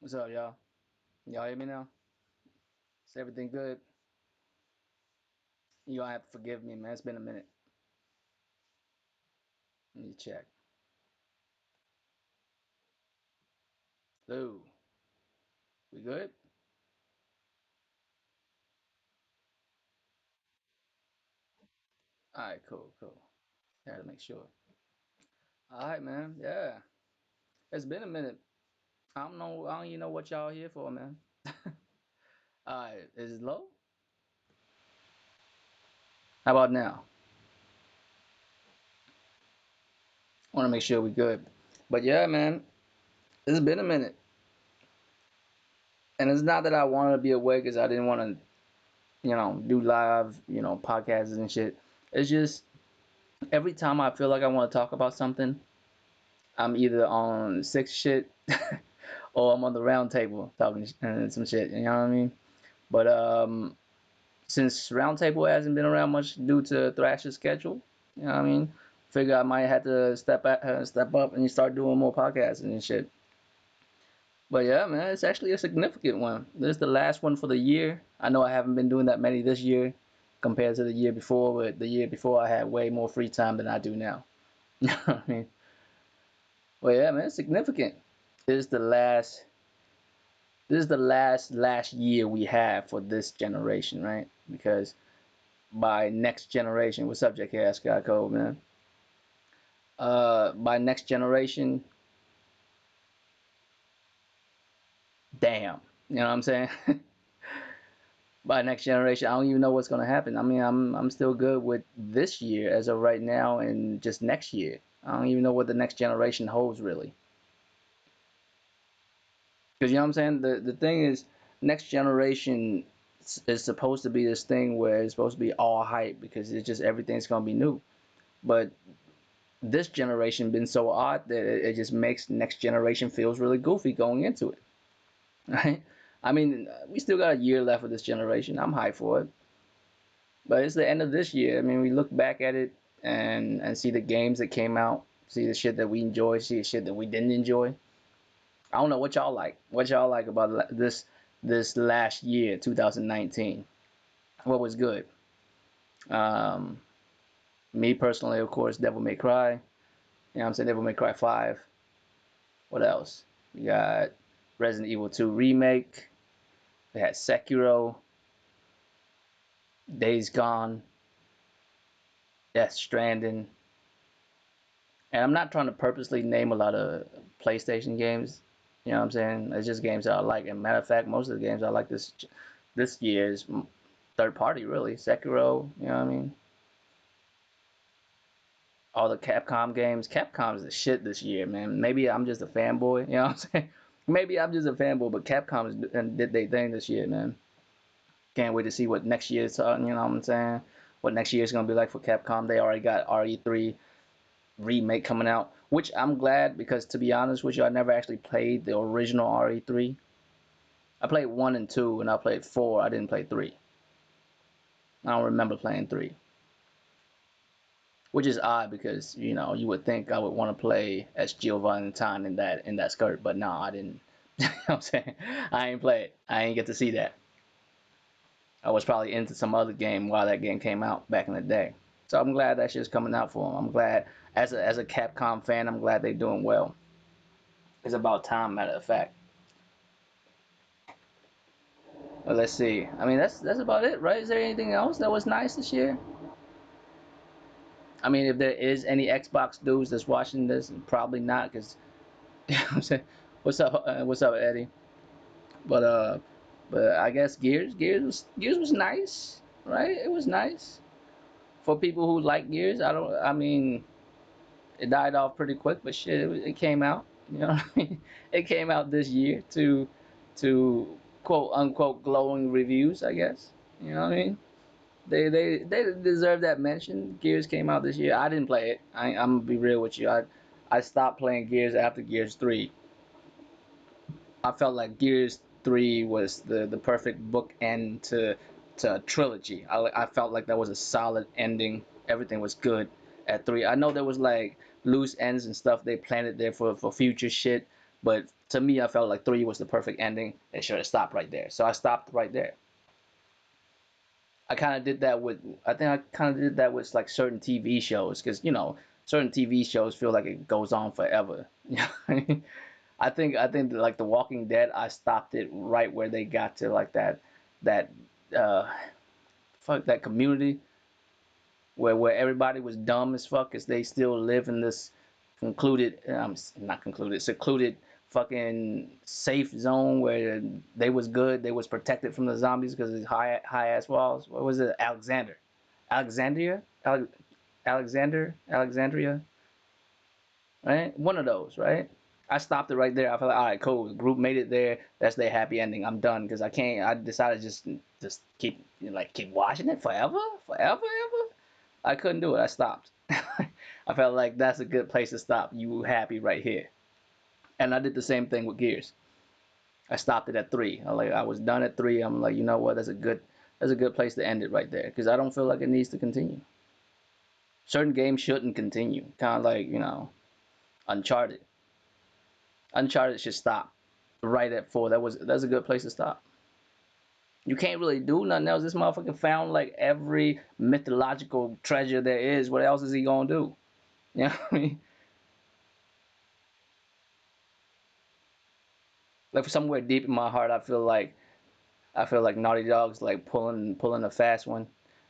What's up, y'all? Y'all hear me now? Is everything good? You gonna have to forgive me, man. It's been a minute. Let me check. Lou, we good? All right, cool, cool. Had to make sure. All right, man. Yeah, it's been a minute. I don't know. I don't even know what y'all here for, man. All right, is it low? How about now? Want to make sure we good. But yeah, man, it's been a minute, and it's not that I wanted to be away because I didn't want to, do live, podcasts and shit. It's just every time I feel like I want to talk about something, I'm either on sick shit or I'm on the round table talking some shit. You know what I mean? But since round table hasn't been around much due to Thrash's schedule, you know what I mean? Figure I might have to step up and start doing more podcasts and shit. But yeah, man, it's actually a significant one. This is the last one for the year. I know I haven't been doing that many this year compared to the year before, but the year before I had way more free time than I do now. You know what I mean? Well, yeah, man, it's significant. This is the last this is the last year we have for this generation, right? Because by next generation, what's up, JK Scott Cole, man? By next generation, damn, you know what I'm saying? By next generation, I don't even know what's gonna happen. I mean, I'm still good with this year as of right now, and just next year. I don't even know what the next generation holds really. Because you know what I'm saying? The thing is, next generation is supposed to be this thing where it's supposed to be all hype because it's just everything's gonna be new. But this generation been so odd that it just makes next generation feels really goofy going into it, right? I mean, we still got a year left of this generation. I'm hyped for it, but it's the end of this year. I mean, we look back at it and see the games that came out, see the shit that we enjoy, see the shit that we didn't enjoy. I don't know what y'all like. What y'all like about this last year, 2019? What was good? Um, Me personally, of course, Devil May Cry. You know what I'm saying? Devil May Cry 5. What else? We got Resident Evil 2 Remake. We had Sekiro, Days Gone, Death Stranding. And I'm not trying to purposely name a lot of PlayStation games. You know what I'm saying? It's just games that I like. And matter of fact, most of the games I like this year is third party, really. Sekiro, you know what I mean? All the Capcom games. Capcom's the shit this year, man. Maybe I'm just a fanboy, you know what I'm saying? Maybe I'm just a fanboy, but Capcom did their thing this year, man. Can't wait to see what next year's, you know what I'm saying? What next year's gonna be like for Capcom. They already got RE3 remake coming out, which I'm glad because to be honest with you, I never actually played the original RE3. I played 1 and 2 and I played 4. I didn't play 3. I don't remember playing 3. Which is odd because, you would think I would want to play as Jill Valentine in that skirt, but no, I didn't. You know what I'm saying? I ain't play it. I ain't get to see that. I was probably into some other game while that game came out back in the day. So I'm glad that shit's coming out for them. I'm glad, as a Capcom fan, I'm glad they're doing well. It's about time, matter of fact. Well, let's see. I mean, that's about it, right? Is there anything else that was nice this year? I mean, if there is any Xbox dudes that's watching this, probably not, because you know what I'm saying, what's up, Eddie? But I guess Gears was nice, right? It was nice for people who like Gears. I mean, it died off pretty quick, but shit, it came out. You know what I mean? It came out this year to quote unquote glowing reviews, I guess. You know what I mean? They deserve that mention. Gears came out this year. I didn't play it. I'm gonna be real with you. I stopped playing Gears after Gears 3. I felt like Gears 3 was the perfect book end to a trilogy. I felt like that was a solid ending. Everything was good at 3. I know there was like loose ends and stuff they planted there for future shit, But to me, I felt like 3 was the perfect ending. It should have stopped right there. So I stopped right there. I kind of did that with, I think I kind of did that with like certain TV shows, because certain TV shows feel like it goes on forever. I think that, like The Walking Dead, I stopped it right where they got to like that uh fuck that community where everybody was dumb as fuck, as they still live in this concluded, not concluded, secluded fucking safe zone where they was good, they was protected from the zombies because of high ass walls. What was it? Alexandria, Alexandria, right? One of those, right? I stopped it right there. I felt like, all right, cool. The group made it there. That's their happy ending. I'm done because I can't. I decided just keep keep watching it forever, forever, ever. I couldn't do it. I stopped. I felt like that's a good place to stop. You happy right here. And I did the same thing with Gears. I stopped it at 3. I was done at 3. I'm like, you know what? That's a good place to end it right there because I don't feel like it needs to continue. Certain games shouldn't continue. Kind of like Uncharted. Uncharted should stop right at 4. That's a good place to stop. You can't really do nothing else. This motherfucker found like every mythological treasure there is. What else is he gonna do? You know what I mean? Like somewhere deep in my heart, I feel like Naughty Dog's like pulling a fast one,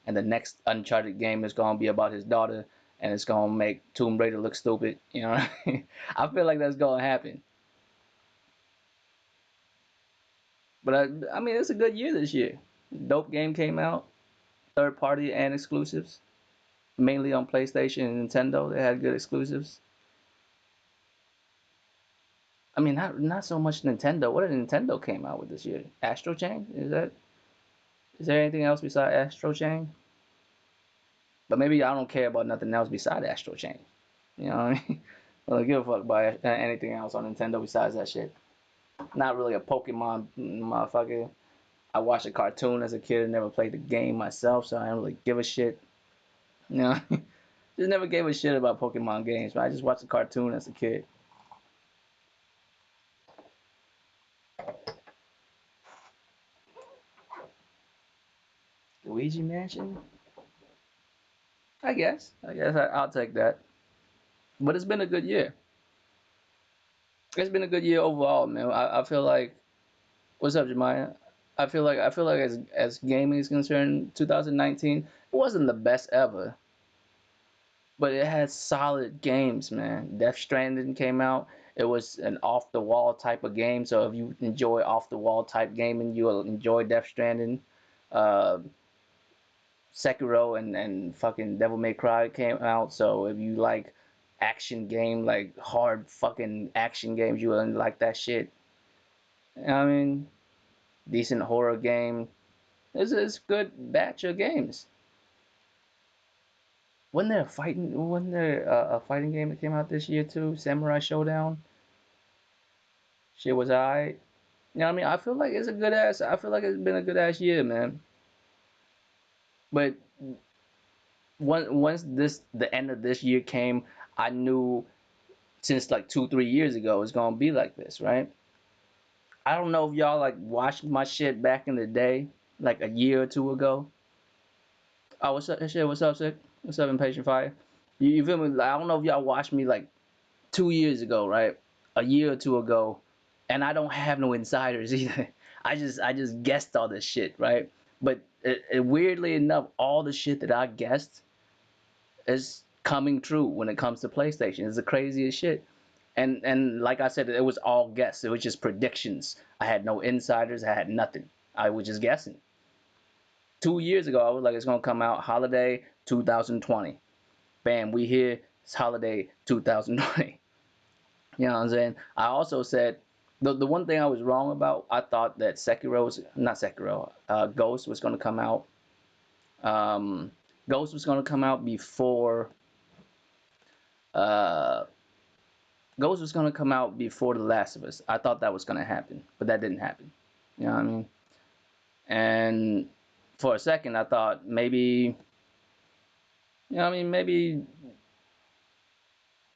and the next Uncharted game is gonna be about his daughter, and it's gonna make Tomb Raider look stupid. You know what I mean? I feel like that's gonna happen. But I mean, it's a good year this year. Dope game came out, third party and exclusives, mainly on PlayStation and Nintendo. They had good exclusives. I mean, not so much Nintendo. What did Nintendo came out with this year? Astro Chain? Is there anything else besides Astro Chain? But maybe I don't care about nothing else besides Astro Chain. You know what I mean? I don't give a fuck about anything else on Nintendo besides that shit. Not really a Pokemon motherfucker. I watched a cartoon as a kid and never played the game myself, so I don't really give a shit. You know, just never gave a shit about Pokemon games. But I just watched a cartoon as a kid. Luigi Mansion? I guess I'll take that. But it's been a good year. It's been a good year overall, man. I feel like, what's up, Jemiah? I feel like as gaming is concerned, 2019 it wasn't the best ever, but it had solid games, man. Death Stranding came out. It was an off the wall type of game, so if you enjoy off the wall type gaming, you'll enjoy Death Stranding. Uh, Sekiro and fucking Devil May Cry came out, so if you like action game, like hard fucking action games, you will like that shit. I mean, decent horror game. It's a good batch of games. Wasn't there a fighting game that came out this year too? Samurai Showdown. Shit was alright. You know what I mean? I feel like it's a good ass. I feel like it's been a good ass year, man. But once the end of this year came, I knew since like 2 3 years ago it's gonna be like this, right? I don't know if y'all like watched my shit back in the day, like a year or two ago. Oh, what's up? Shit, what's up, sick? What's up, impatient fire? You feel me? Like, I don't know if y'all watched me like 2 years ago, right? A year or two ago, and I don't have no insiders either. I just guessed all this shit, right? But weirdly enough, all the shit that I guessed is coming true when it comes to PlayStation. It's the craziest shit. And like I said, it was all guess. It was just predictions. I had no insiders. I had nothing. I was just guessing. 2 years ago, I was like, it's gonna come out holiday 2020. Bam, we here. It's holiday 2020. You know what I'm saying? I also said the one thing I was wrong about. I thought that Ghost was gonna come out. Um, Ghost was gonna come out before. Uh, Ghost was gonna come out before The Last of Us. I thought that was gonna happen, but that didn't happen. You know what I mean? And for a second, I thought maybe, maybe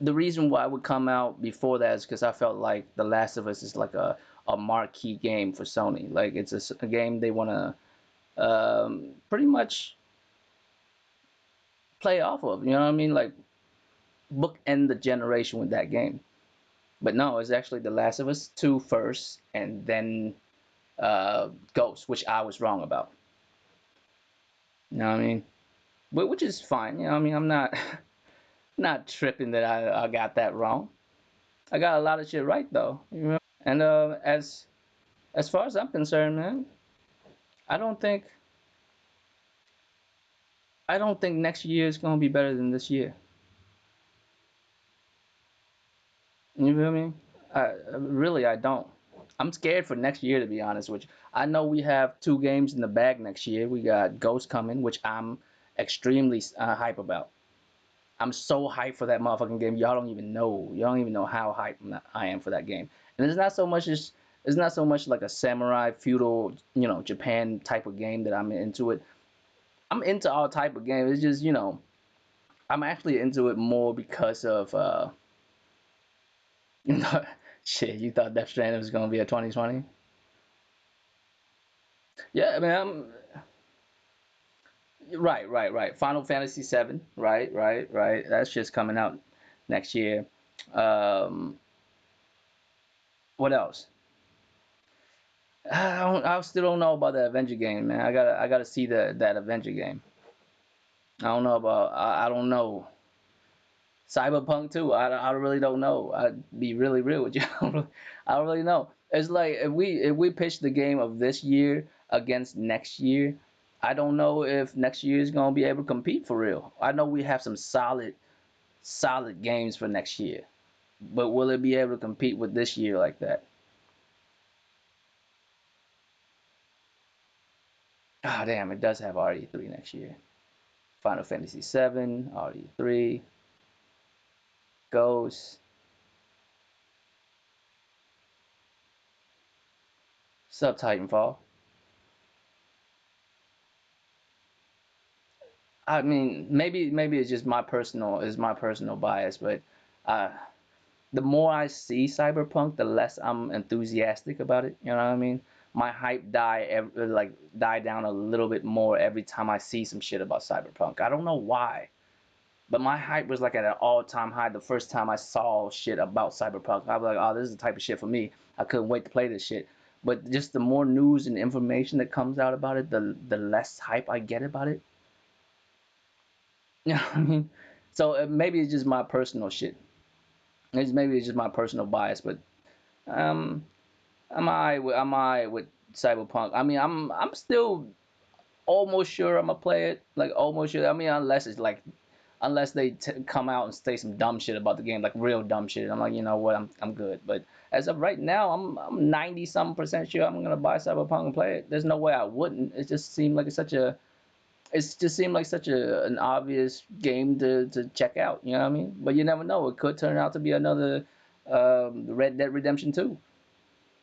The reason why it would come out before that is because I felt like The Last of Us is like a marquee game for Sony. Like it's a game they want to pretty much play off of. You know what I mean? Like bookend the generation with that game. But no, it's actually The Last of Us 2 first, and then Ghost, which I was wrong about. You know what I mean? But which is fine. You know what I mean? I'm not not tripping that I got that wrong. I got a lot of shit right though. You know? And as far as I'm concerned, man, I don't think I don't think next year is gonna be better than this year. You feel me? Really I don't. I'm scared for next year to be honest with you. I know we have two games in the bag next year. We got Ghost coming, which I'm extremely hype about. I'm so hyped for that motherfucking game. Y'all don't even know. Y'all don't even know how hyped I am for that game. And it's not so much like a samurai feudal, Japan type of game that I'm into it. I'm into all type of games. It's just, I'm actually into it more because of you know, shit, you thought Death Stranding was gonna be a 2020? Yeah, I mean, right. Final Fantasy 7, right. That's just coming out next year. Um, what else? I still don't know about the Avenger game, man. I gotta see that Avenger game. I don't know. Cyberpunk too. I really don't know. I'd be really real with you. I don't really know. It's like if we pitch the game of this year against next year, I don't know if next year is gonna be able to compete for real. I know we have some solid games for next year, but will it be able to compete with this year like that? Ah, damn, it does have RE3 next year. Final Fantasy 7, RE3, Ghost, Sub Titanfall. I mean, maybe it's just my personal bias, but uh, the more I see Cyberpunk, the less I'm enthusiastic about it. You know what I mean? My hype die down a little bit more every time I see some shit about Cyberpunk. I don't know why, but my hype was like at an all-time high the first time I saw shit about Cyberpunk. I was like, oh, this is the type of shit for me. I couldn't wait to play this shit. But just the more news and information that comes out about it, the less hype I get about it. You know what I mean? So maybe it's just my personal shit. Maybe it's just my personal bias, but um, am I with Cyberpunk? I mean, I'm still almost sure I'm gonna play it. Like almost sure. I mean, unless they come out and say some dumb shit about the game, like real dumb shit. I'm like, you know what? I'm good. But as of right now, I'm 90 some percent sure I'm gonna buy Cyberpunk and play it. There's no way I wouldn't. It just seemed like such an obvious game to check out. You know what I mean? But you never know. It could turn out to be another Red Dead Redemption 2.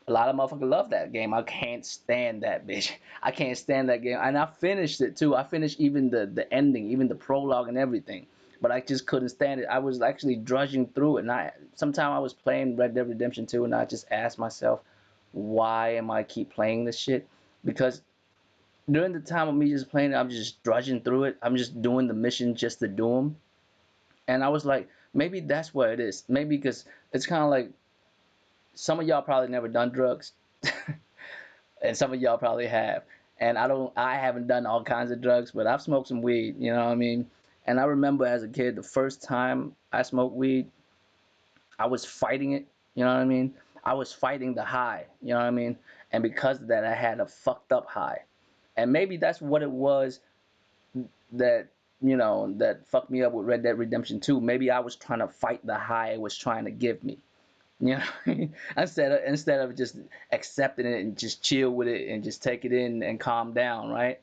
A lot of motherfuckers love that game. I can't stand that bitch. I can't stand that game. And I finished it too. I finished even the ending, even the prologue and everything. But I just couldn't stand it. I was actually drudging through it. And sometime I was playing Red Dead Redemption 2 and I just asked myself, why am I keep playing this shit? Because during the time of me just playing it, I'm just drudging through it. I'm just doing the mission just to do them. And I was like, maybe that's what it is. Maybe because it's kind of like some of y'all probably never done drugs, and some of y'all probably have. And I haven't done all kinds of drugs, but I've smoked some weed. You know what I mean? And I remember as a kid, the first time I smoked weed, I was fighting it. You know what I mean? I was fighting the high. You know what I mean? And because of that, I had a fucked up high. And maybe that's what it was that that fucked me up with Red Dead Redemption 2. Maybe I was trying to fight the high it was trying to give me. You know, instead of just accepting it and just chill with it and just take it in and calm down, right?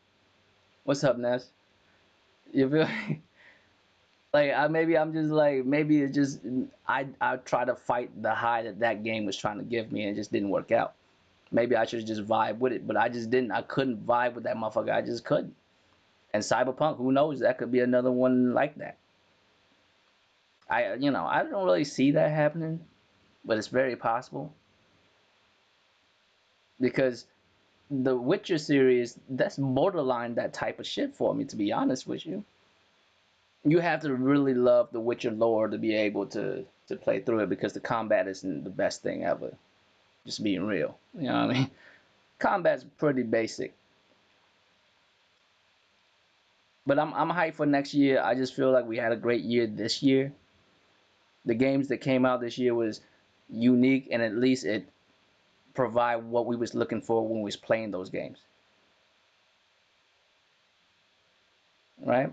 What's up, Ness? You feel me? Like maybe I'm just like maybe it's just I try to fight the high that game was trying to give me and it just didn't work out. Maybe I should just vibe with it, but I just didn't. I couldn't vibe with that motherfucker. I just couldn't. And Cyberpunk, who knows? That could be another one like that. I don't really see that happening, but it's very possible because the Witcher series, that's borderline that type of shit for me, to be honest with you. You have to really love the Witcher lore to be able to play through it because the combat isn't the best thing ever. Just being real, you know what I mean? Combat's pretty basic, but I'm hyped for next year. I just feel like we had a great year this year. The games that came out this year was unique, and at least it provide what we was looking for when we was playing those games, right?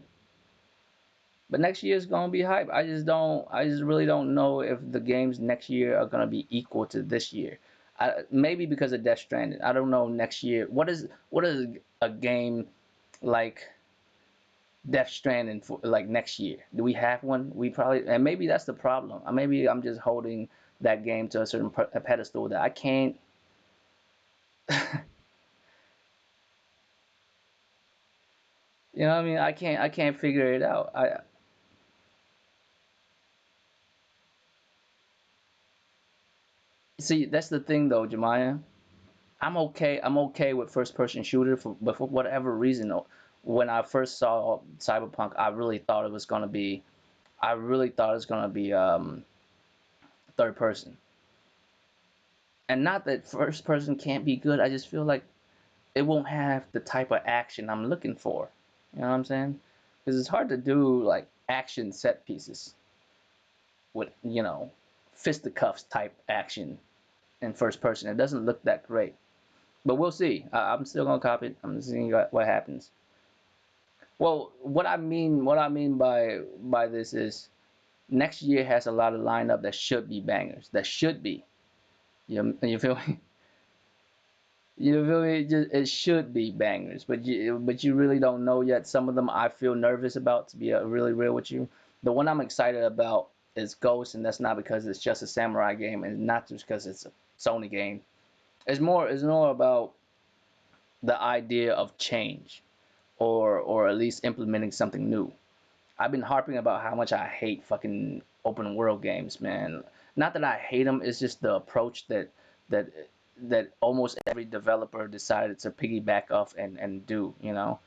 But next year is gonna be hype. I just really don't know if the games next year are gonna be equal to this year. Maybe because of Death Stranding. I don't know next year. What is a game like Death Stranding for like next year? Do we have one? We probably, and maybe that's the problem. Maybe I'm just holding that game to a certain pedestal that I can't. You know what I mean? I can't figure it out. I see. That's the thing though, Jemiah. I'm okay with first person shooter but for whatever reason, when I first saw Cyberpunk, I really thought it was gonna be third person. And not that first person can't be good. I just feel like it won't have the type of action I'm looking for. You know what I'm saying? Because it's hard to do like action set pieces with fisticuffs type action in first person. It doesn't look that great. But we'll see. I'm still gonna copy it. I'm seeing what happens. Well, what I mean by this is next year has a lot of lineup that should be bangers. That should be. You feel me? You feel me? It should be bangers, but you really don't know yet. Some of them I feel nervous about, to be really real with you. The one I'm excited about is Ghost, and that's not because it's just a samurai game, and not just because it's a Sony game. It's more about the idea of change, or at least implementing something new. I've been harping about how much I hate fucking open world games, man. Not that I hate them, it's just the approach that that almost every developer decided to piggyback off and do, you know.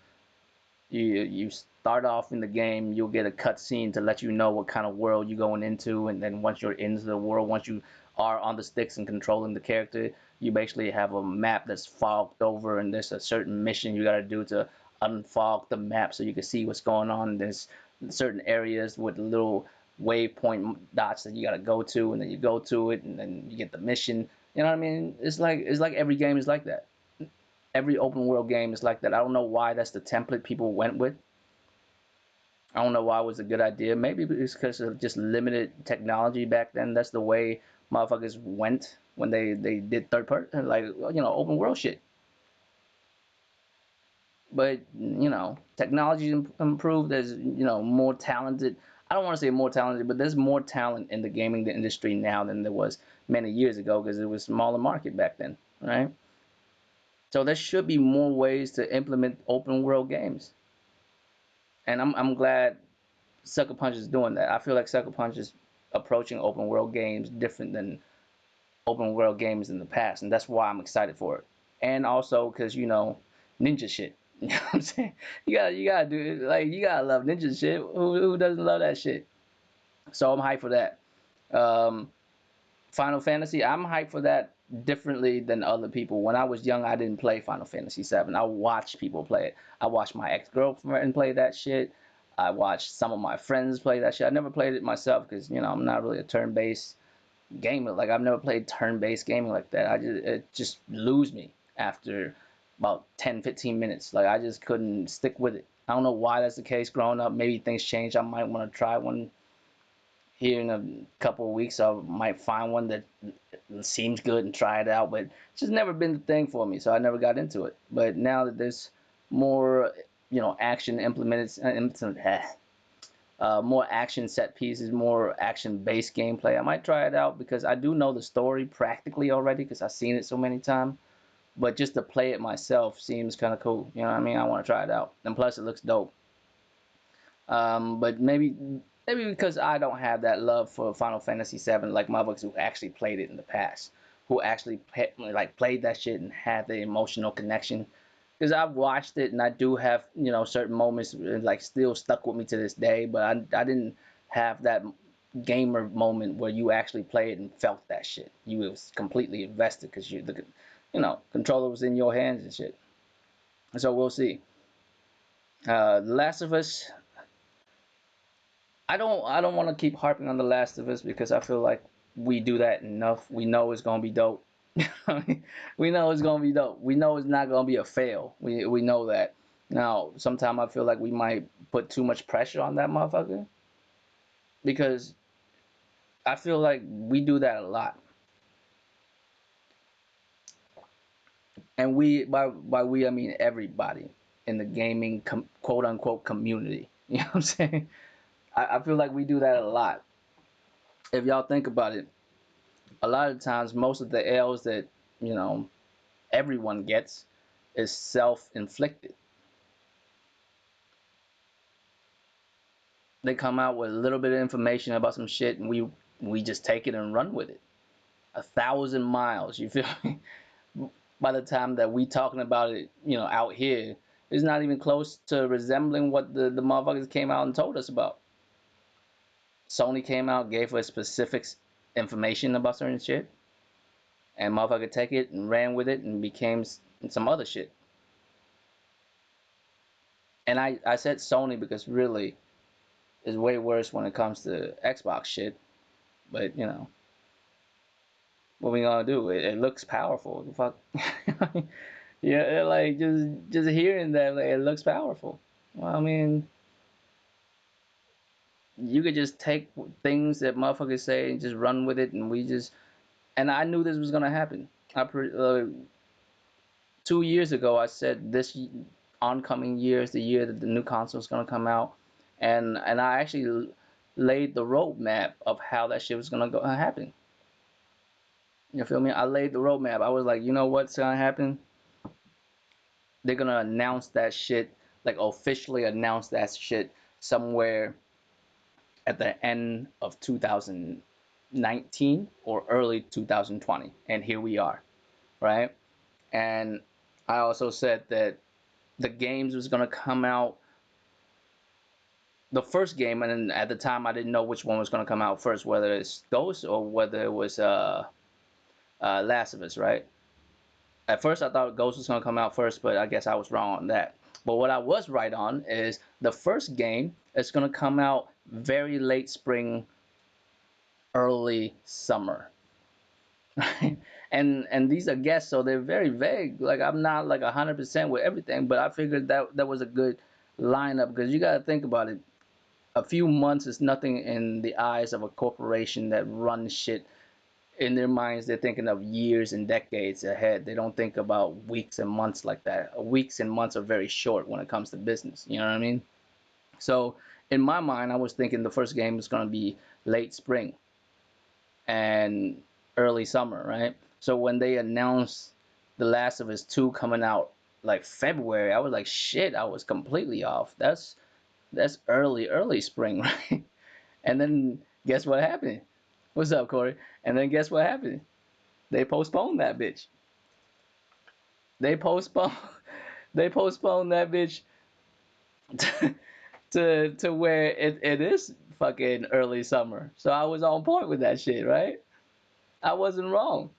You start off in the game, you'll get a cutscene to let you know what kind of world you're going into, and then once you're into the world, once you are on the sticks and controlling the character, you basically have a map that's fogged over, and there's a certain mission you got to do to unfog the map so you can see what's going on. There's certain areas with little waypoint dots that you got to go to, and then you go to it, and then you get the mission. You know what I mean? It's like every game is like that. Every open world game is like that. I don't know why that's the template people went with. I don't know why it was a good idea. Maybe it's because of just limited technology back then. That's the way motherfuckers went when they did third person, like, open world shit. But technology improved. There's more talented. I don't want to say more talented, but there's more talent in the gaming industry now than there was many years ago because it was a smaller market back then, right? So there should be more ways to implement open world games, and I'm glad Sucker Punch is doing that. I feel like Sucker Punch is approaching open world games different than open world games in the past, and that's why I'm excited for it. And also because ninja shit. You know what I'm saying? You gotta do it. Like, you gotta love ninja shit. Who doesn't love that shit? So I'm hyped for that. Um, Final Fantasy, I'm hyped for that differently than other people. When I was young, I didn't play Final Fantasy 7. I watched people play it. I watched my ex girlfriend play that shit. I watched some of my friends play that shit. I never played it myself because I'm not really a turn based gamer. Like, I've never played turn based gaming like that. It just lose me after about 10, 15 minutes. Like, I just couldn't stick with it. I don't know why that's the case growing up. Maybe things change. I might want to try one here in a couple of weeks. I might find one that seems good and try it out, but it's just never been the thing for me, so I never got into it. But now that there's more, action implemented, more action set pieces, more action based gameplay, I might try it out because I do know the story practically already because I've seen it so many times. But just to play it myself seems kind of cool. You know what I mean? I want to try it out, and plus it looks dope. But maybe Maybe because I don't have that love for Final Fantasy VII like motherfuckers who actually played it in the past, who actually like played that shit and had the emotional connection. Because I've watched it and I do have certain moments like still stuck with me to this day, but I didn't have that gamer moment where you actually played and felt that shit. You was completely invested because the controller was in your hands and shit. So we'll see. The Last of Us, I don't want to keep harping on The Last of Us because I feel like we do that enough. We know it's gonna be dope. We know it's gonna be dope. We know it's not gonna be a fail. We know that. Now, sometimes I feel like we might put too much pressure on that motherfucker because I feel like we do that a lot. And by we I mean everybody in the gaming quote unquote community. You know what I'm saying? I feel like we do that a lot. If y'all think about it, a lot of times most of the L's that you know everyone gets is self-inflicted. They come out with a little bit of information about some shit and we just take it and run with it. 1,000 miles, you feel me? By the time that we talking about it, out here, it's not even close to resembling what the motherfuckers came out and told us about. Sony came out, gave us specifics information about certain shit, and motherfucker take it and ran with it and became some other shit. And I said Sony because really it's way worse when it comes to Xbox shit. But what we gonna do? It looks powerful. Fuck. Yeah, like just hearing that, like, it looks powerful. Well, I mean, you could just take things that motherfuckers say and just run with it, and we just. And I knew this was gonna happen. 2 years ago, I said this oncoming year is the year that the new console is gonna come out, and I actually laid the roadmap of how that shit was gonna go happen. You feel me? I laid the roadmap. I was like, you know what's gonna happen? They're gonna announce that shit, like officially announce that shit somewhere at the end of 2019 or early 2020, and here we are, right? And I also said that the games was gonna come out the first game, and at the time I didn't know which one was gonna come out first, whether it's Ghost or whether it was Last of Us, right? At first I thought Ghost was gonna come out first, but I guess I was wrong on that. But what I was right on is the first game is gonna come out very late spring, early summer. And these are guests, so they're very vague. Like I'm not like 100% with everything, but I figured that was a good lineup because you gotta think about it. A few months is nothing in the eyes of a corporation that runs shit. In their minds, they're thinking of years and decades ahead. They don't think about weeks and months like that. Weeks and months are very short when it comes to business. You know what I mean? So in my mind, I was thinking the first game was gonna be late spring and early summer, right? So when they announced The Last of Us 2 coming out like February, I was like, shit, I was completely off. That's early spring, right? And then guess what happened? What's up, Corey? And then guess what happened? They postponed that bitch. They postponed they postponed that bitch to to where it is fucking early summer. So I was on point with that shit, right? I wasn't wrong.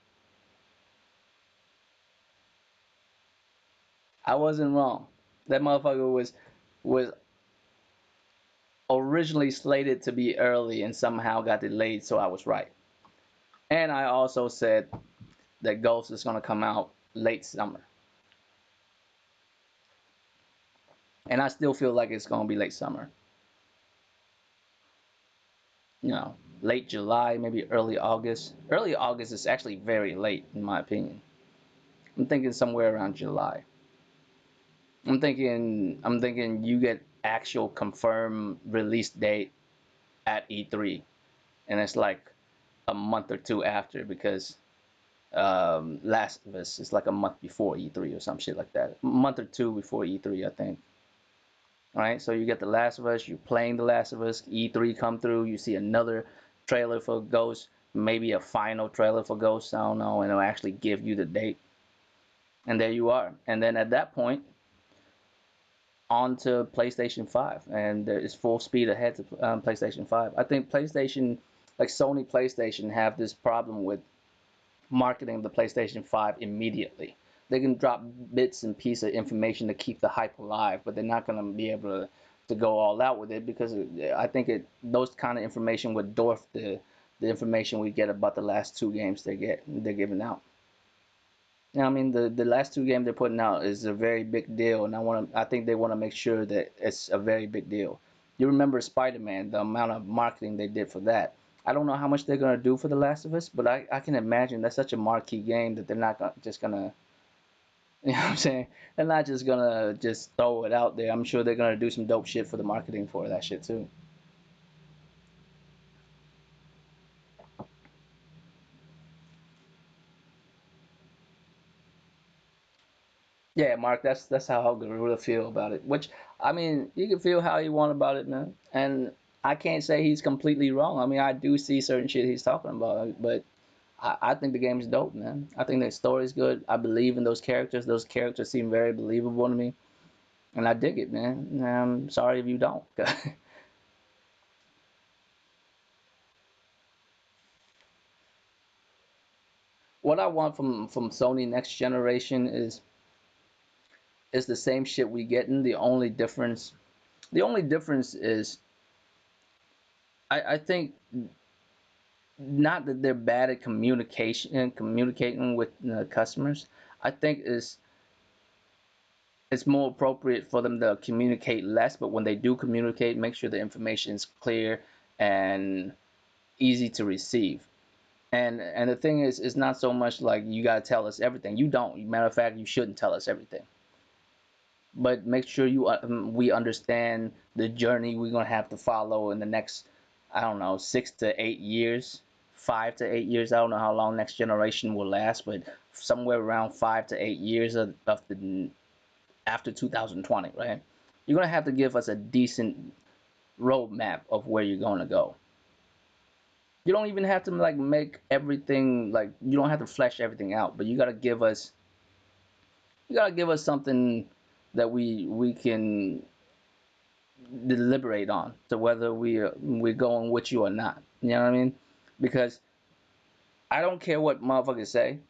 I wasn't wrong. That motherfucker was originally slated to be early and somehow got delayed, so I was right. And I also said that Ghost is gonna come out late summer. And I still feel like it's gonna be late summer. Late July, maybe early August. Early August is actually very late in my opinion. I'm thinking somewhere around July. I'm thinking you get actual confirmed release date at E3, and it's like a month or two after because Last of Us is like a month before E3 or some shit like that. A month or two before E3, I think. right? So you get The Last of Us, you're playing The Last of Us, E3 come through, you see another trailer for Ghost, maybe a final trailer for Ghost, I don't know, and it'll actually give you the date. And there you are. And then at that point, on to PlayStation 5, and it's full speed ahead to PlayStation 5. I think PlayStation, like Sony PlayStation, have this problem with marketing the PlayStation 5 immediately. They can drop bits and pieces of information to keep the hype alive, but they're not going to be able to go all out with it because I think those kind of information would dwarf the information we get about the last two games they're giving out. I mean, the last two games they're putting out is a very big deal, and I think they want to make sure that it's a very big deal. You remember Spider-Man, the amount of marketing they did for that. I don't know how much they're gonna do for The Last of Us, but I can imagine that's such a marquee game that they're not just gonna, you know what I'm saying? They're not just gonna just throw it out there. I'm sure they're gonna do some dope shit for the marketing for that shit too. Yeah, Mark, that's how I really feel about it. Which I mean, you can feel how you want about it, man. And I can't say he's completely wrong. I mean, I do see certain shit he's talking about, but I think the game's dope, man. I think the story's good. I believe in those characters. Those characters seem very believable to me, and I dig it, man. I'm sorry if you don't. What I want from Sony next generation is the same shit we getting. The only difference is I think not that they're bad at communication and communicating with customers. I think it's more appropriate for them to communicate less, but when they do communicate, make sure the information is clear and easy to receive. And the thing is, it's not so much like you gotta tell us everything. You don't. Matter of fact, you shouldn't tell us everything. But make sure we understand the journey we're gonna have to follow in the next, I don't know, 6 to 8 years, 5 to 8 years. I don't know how long next generation will last, but somewhere around 5 to 8 years of the after 2020, right? You're gonna have to give us a decent roadmap of where you're gonna go. You don't even have to like make everything like you don't have to flesh everything out, but you gotta give us something that we can deliberate on to whether we're going with you or not. You know what I mean? Because I don't care what motherfuckers say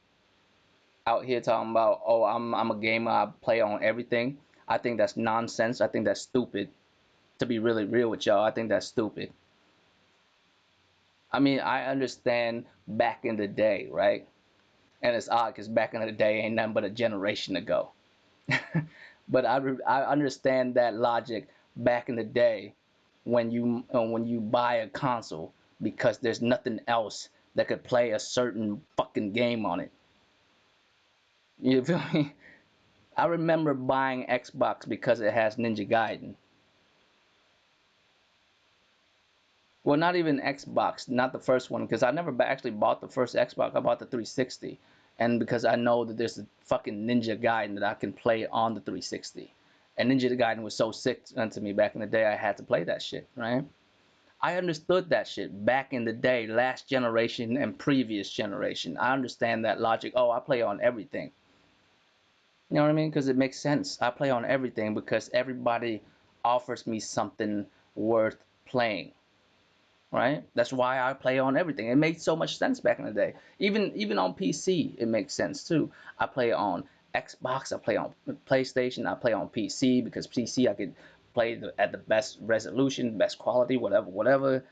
out here talking about, oh, I'm a gamer, I play on everything. I think that's nonsense. I think that's stupid. To be really real with y'all, I think that's stupid. I mean, I understand back in the day, right? And it's odd because back in the day ain't nothing but a generation ago. But I understand that logic back in the day when you buy a console because there's nothing else that could play a certain fucking game on it. You feel me? I remember buying Xbox because it has Ninja Gaiden. Well, not even Xbox, not the first one, because I never actually bought the first Xbox. I bought the 360, and because I know that there's a fucking Ninja Gaiden that I can play on the 360, and Ninja Gaiden was so sick unto me back in the day, I had to play that shit, right? I understood that shit back in the day, last generation and previous generation. I understand that logic. Oh, I play on everything. You know what I mean? Because it makes sense. I play on everything because everybody offers me something worth playing, right? That's why I play on everything. It made so much sense back in the day. Even on PC, it makes sense too. I play on Xbox, I play on PlayStation, I play on PC because PC I could play at the best resolution, best quality, whatever, whatever.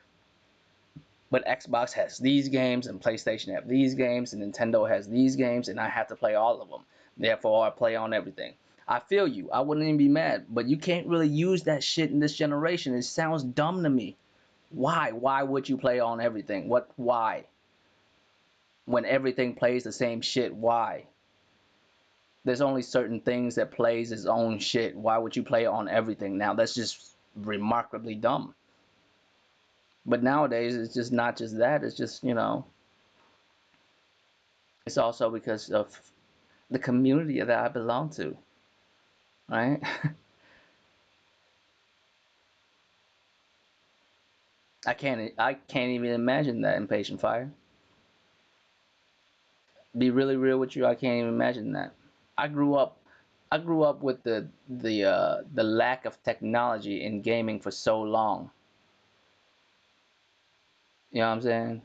But Xbox has these games and PlayStation have these games and Nintendo has these games and I have to play all of them. Therefore, I play on everything. I feel you. I wouldn't even be mad, but you can't really use that shit in this generation. It sounds dumb to me. Why? Why would you play on everything? What? Why? When everything plays the same shit, why? There's only certain things that plays its own shit. Why would you play on everything? Now that's just remarkably dumb. But nowadays it's just not just that. It's just it's also because of the community that I belong to, right? I can't even imagine that Impatient Fire. Be really real with you, I can't even imagine that. I grew up I grew up with the lack of technology in gaming for so long. You know what I'm saying?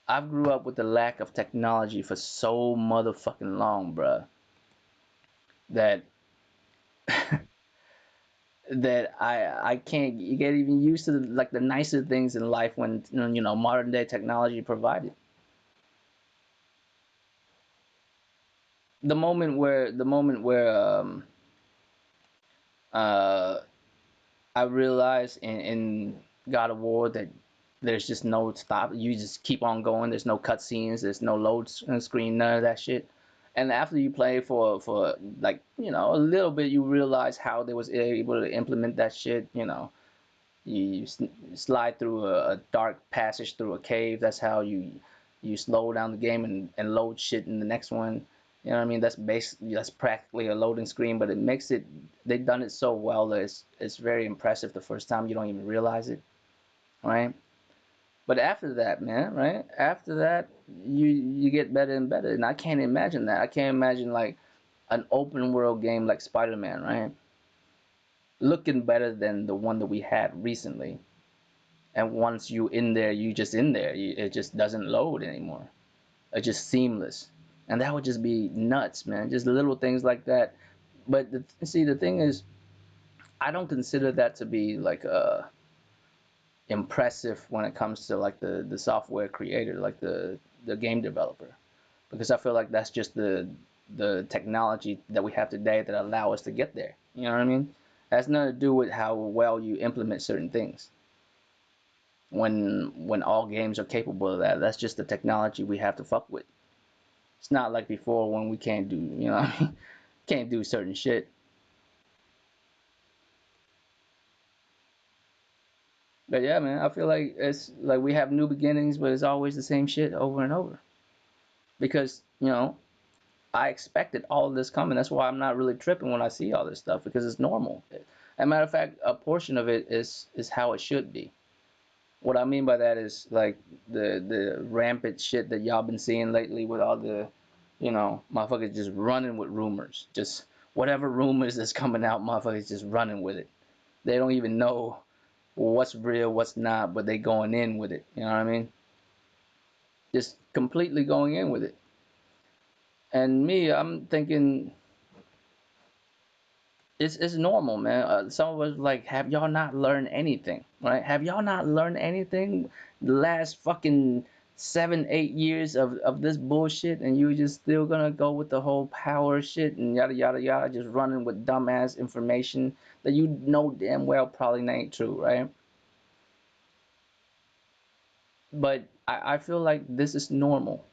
I grew up with the lack of technology for so motherfucking long, bruh, that that I can't get even used to like the nicer things in life when modern day technology provided. The moment where uh I realized in God of War that there's just no stop. You just keep on going. There's no cutscenes. There's no load screen. None of that shit. And after you play for like a little bit, you realize how they was able to implement that shit. You slide through a dark passage through a cave. That's how you slow down the game and load shit in the next one. You know what I mean? That's practically a loading screen, but it makes it they've done it so well that it's very impressive the first time you don't even realize it, right? But after that, man, right? After that, you get better and better, and I can't imagine that. I can't imagine like an open world game like Spider-Man, right? Looking better than the one that we had recently. And once you in there, you just in there. It just doesn't load anymore. It's just seamless, and that would just be nuts, man. Just little things like that. But see, the thing is, I don't consider that to be like impressive when it comes to like the software creator, like the game developer, because I feel like that's just the technology that we have today that allow us to get there. You know what I mean? It has nothing to do with how well you implement certain things. When all games are capable of that, that's just the technology we have to fuck with. It's not like before when we can't do, what I mean? Can't do certain shit. But yeah, man, I feel like it's like we have new beginnings, but it's always the same shit over and over. Because, I expected all of this coming. That's why I'm not really tripping when I see all this stuff because it's normal. As a matter of fact, a portion of it is how it should be. What I mean by that is like the rampant shit that y'all been seeing lately with all the, motherfuckers just running with rumors. Just whatever rumors that's coming out, motherfuckers just running with it. They don't even know what's real, what's not, but they going in with it. You know what I mean? Just completely going in with it. And me, I'm thinking it's normal, man. Some of us like, have y'all not learned anything, right? Have y'all not learned anything the last fucking 7, 8 years of this bullshit, and you just still gonna go with the whole power shit and yada yada yada, just running with dumbass information that you know damn well probably ain't true, right? But I feel like this is normal.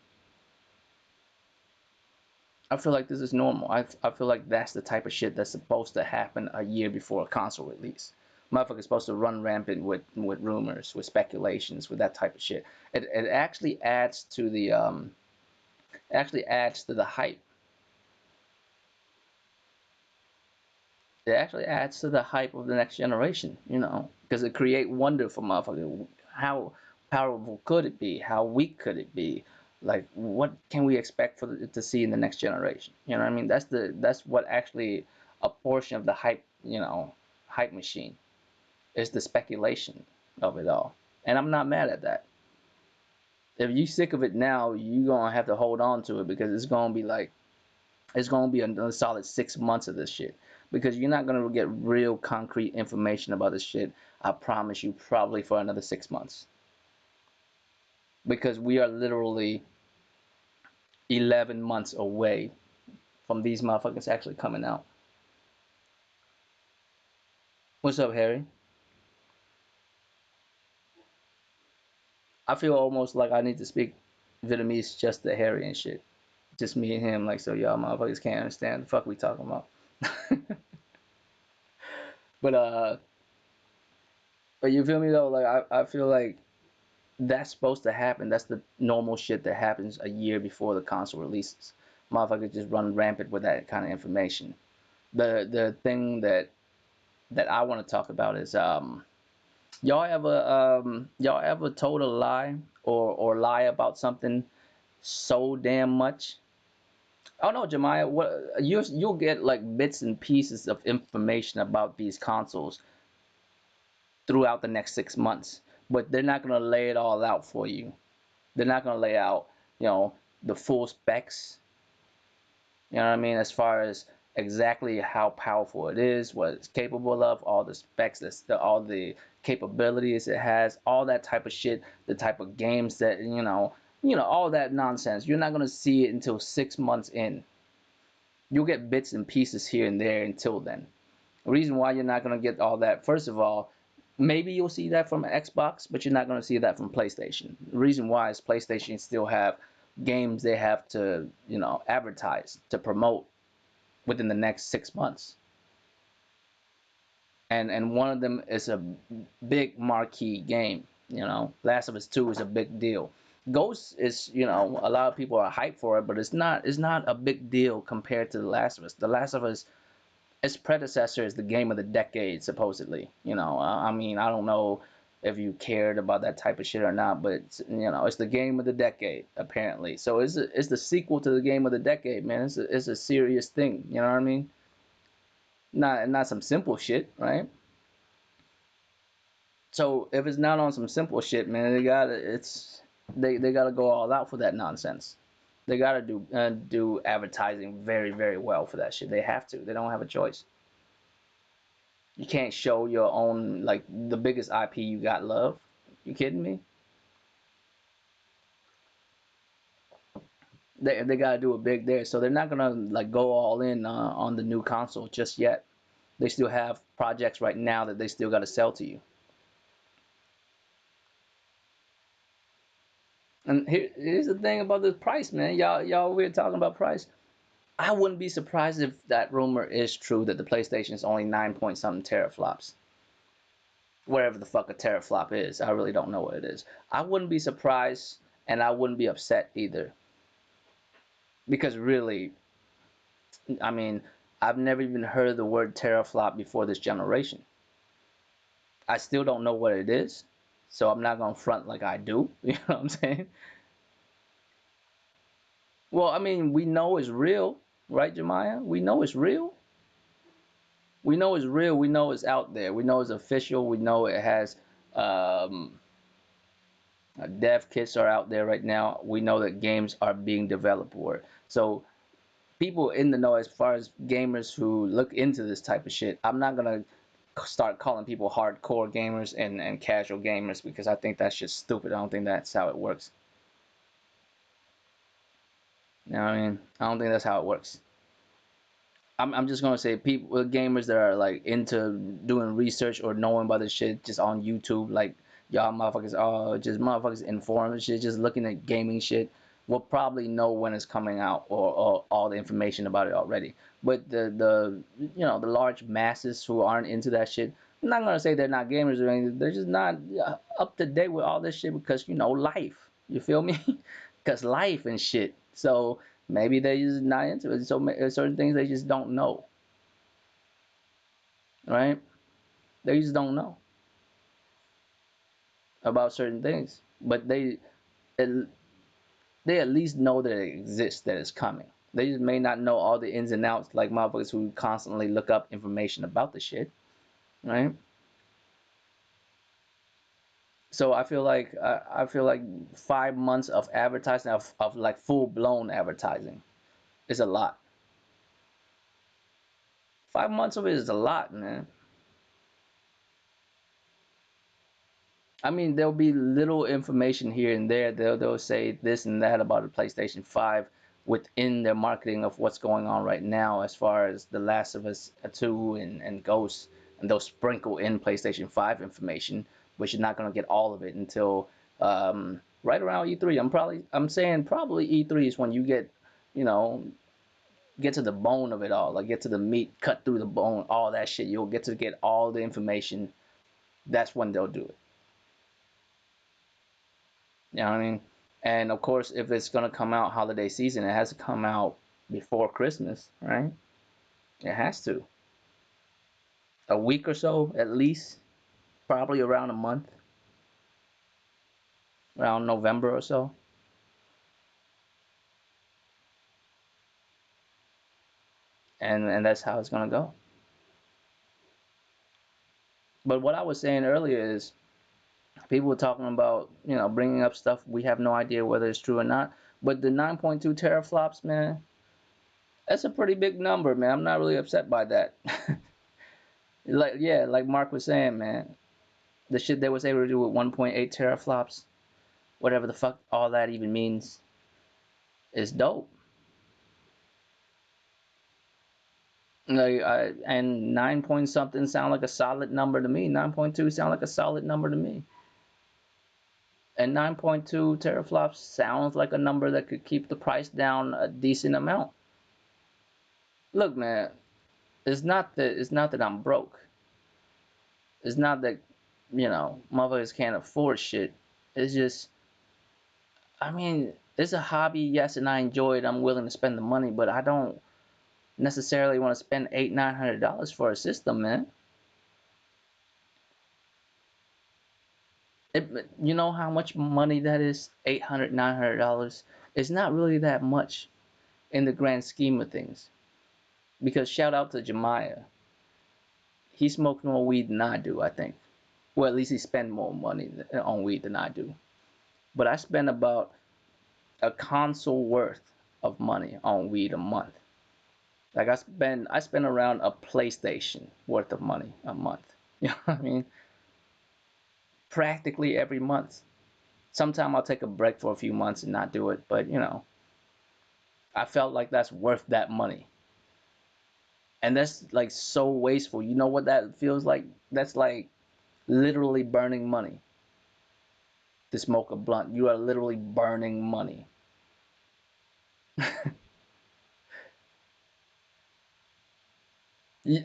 I feel like this is normal. I feel like that's the type of shit that's supposed to happen a year before a console release. Motherfucker's supposed to run rampant with rumors, with speculations, with that type of shit. It actually adds to the hype. It actually adds to the hype of the next generation, because it create wonder for motherfuckers. How powerful could it be? How weak could it be? Like, what can we expect to see in the next generation? You know what I mean? That's what actually a portion of the hype machine is the speculation of it all. And I'm not mad at that. If you sick of it now, you gonna have to hold on to it because it's gonna be a solid 6 months of this shit because you're not gonna get real concrete information about this shit. I promise you, probably for another 6 months because we are literally 11 months away from these motherfuckers actually coming out. What's up, Harry? I feel almost like I need to speak Vietnamese just to Harry and shit. Just me and him, like, so y'all motherfuckers can't understand the fuck we talking about. but uh, but you feel me though? Like I feel like that's supposed to happen. That's the normal shit that happens a year before the console releases. Motherfuckers just run rampant with that kind of information. The thing that I want to talk about is Y'all ever told a lie or lie about something so damn much? Oh no, Jemiah, what you'll get like bits and pieces of information about these consoles throughout the next 6 months, but they're not gonna lay it all out for you. They're not gonna lay out, you know, the full specs. You know what I mean? As far as exactly how powerful it is, what it's capable of, all the specs, all the capabilities it has, all that type of shit, the type of games that all that nonsense. You're not gonna see it until 6 months in. You'll get bits and pieces here and there until then. The reason why you're not gonna get all that, first of all, maybe you'll see that from Xbox, but you're not gonna see that from PlayStation. The reason why is PlayStation still have games they have to, advertise to promote within the next 6 months. And one of them is a big marquee game. Last of Us 2 is a big deal. Ghost is, a lot of people are hyped for it, but it's not a big deal compared to The Last of Us. The Last of Us, its predecessor is the game of the decade, supposedly. I mean, I don't know if you cared about that type of shit or not, but it's the game of the decade apparently. So it's the sequel to the game of the decade, man. It's a serious thing. You know what I mean? Not some simple shit, right? So if it's not on some simple shit, man, they gotta go all out for that nonsense. They gotta do advertising very very well for that shit. They have to. They don't have a choice. You can't show your own like the biggest IP you got, love. You kidding me? They gotta do it big there. So they're not gonna like go all in on the new console just yet. They still have projects right now that they still gotta sell to you. And here's the thing about the price, man. Y'all we're talking about price. I wouldn't be surprised if that rumor is true that the PlayStation is only 9 point something teraflops. Whatever the fuck a teraflop is, I really don't know what it is. I wouldn't be surprised and I wouldn't be upset either. Because really, I mean, I've never even heard the word teraflop before this generation. I still don't know what it is, so I'm not gonna front like I do. You know what I'm saying? Well, I mean, we know it's real, right, Jemiah? We know it's real. We know it's real. We know it's out there. We know it's official. We know it has um, dev kits are out there right now. We know that games are being developed for it. So people in the know, as far as gamers who look into this type of shit, I'm not gonna start calling people hardcore gamers and casual gamers because I think that's just stupid. I don't think that's how it works. You know what I mean? I don't think that's how it works. I'm just gonna say people gamers that are like into doing research or knowing about this shit just on YouTube, like y'all motherfuckers are just motherfuckers informed shit, just looking at gaming shit, will probably know when it's coming out or all the information about it already. But the large masses who aren't into that shit, I'm not gonna say they're not gamers or anything. They're just not up to date with all this shit because life. You feel me? Because life and shit. So maybe they just not into it. So certain things they just don't know, right? They just don't know about certain things, but at, they at least know that it exists, that it's coming. They just may not know all the ins and outs, like motherfuckers who constantly look up information about the shit, right? So I feel like 5 months of advertising of like full blown advertising is a lot. 5 months of it is a lot, man. I mean, there'll be little information here and there. They'll say this and that about the PlayStation 5 within their marketing of what's going on right now, as far as The Last of Us 2 and Ghost, and they'll sprinkle in PlayStation 5 information, but you're not gonna get all of it until right around E3. I'm saying probably E3 is when you you know, get to the bone of it all, like get to the meat, cut through the bone, all that shit. You'll get all the information. That's when they'll do it. You know what I mean? And of course, if it's gonna come out holiday season, it has to come out before Christmas, right? It has to. A week or so at least. probably around a month, around November or so. And that's how it's gonna go. But what I was saying earlier is people were talking about, bringing up stuff we have no idea whether it's true or not. But the 9.2 teraflops, man, that's a pretty big number, man. I'm not really upset by that. Like, yeah, like Mark was saying, man, the shit they was able to do with 1.8 teraflops, whatever the fuck all that even means, is dope. Like, and 9 point something sound like a solid number to me. 9.2 sound like a solid number to me. And 9.2 teraflops sounds like a number that could keep the price down a decent amount. Look, man, it's not that I'm broke. It's not that, motherfuckers can't afford shit. It's just, I mean, it's a hobby, yes, and I enjoy it. I'm willing to spend the money, but I don't necessarily want to spend $800-900 for a system, man. You know how much money that is? $800-900. It's not really that much in the grand scheme of things. Because shout out to Jemiah, he smokes more weed than I do, I think. Well, at least he spends more money on weed than I do. But I spend about a console worth of money on weed a month. Like I spend around a PlayStation worth of money a month. You know what I mean? Practically every month. Sometimes I'll take a break for a few months and not do it, but I felt like that's worth that money. And that's like so wasteful. You know what that feels like? That's like literally burning money to smoke a blunt. You are literally burning money.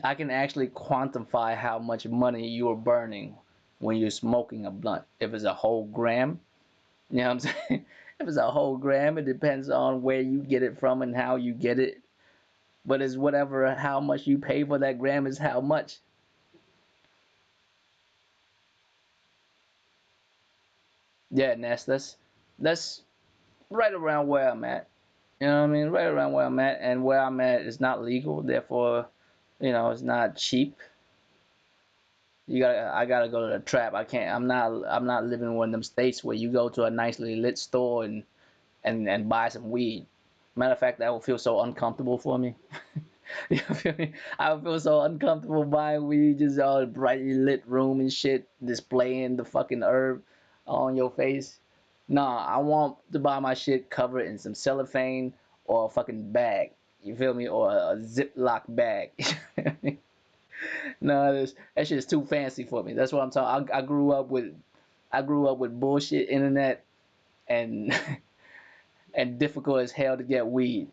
I can actually quantify how much money you are burning when you're smoking a blunt. If it's a whole gram, you know what I'm saying? If it's a whole gram, it depends on where you get it from and how you get it. But it's whatever, how much you pay for that gram is how much. Yeah, Ness, that's right around where I'm at. You know what I mean? Right around where I'm at, and where I'm at is not legal, therefore, it's not cheap. I gotta go to the trap. I can't. I'm not living in one of them states where you go to a nicely lit store and buy some weed. Matter of fact, that would feel so uncomfortable for me. You feel me? I would feel so uncomfortable buying weed, just all brightly lit room and shit, displaying the fucking herb on your face. Nah, I want to buy my shit covered in some cellophane or a fucking bag. You feel me? Or a Ziploc bag. No, that shit is too fancy for me. That's what I'm talking. I grew up with bullshit internet and and difficult as hell to get weed.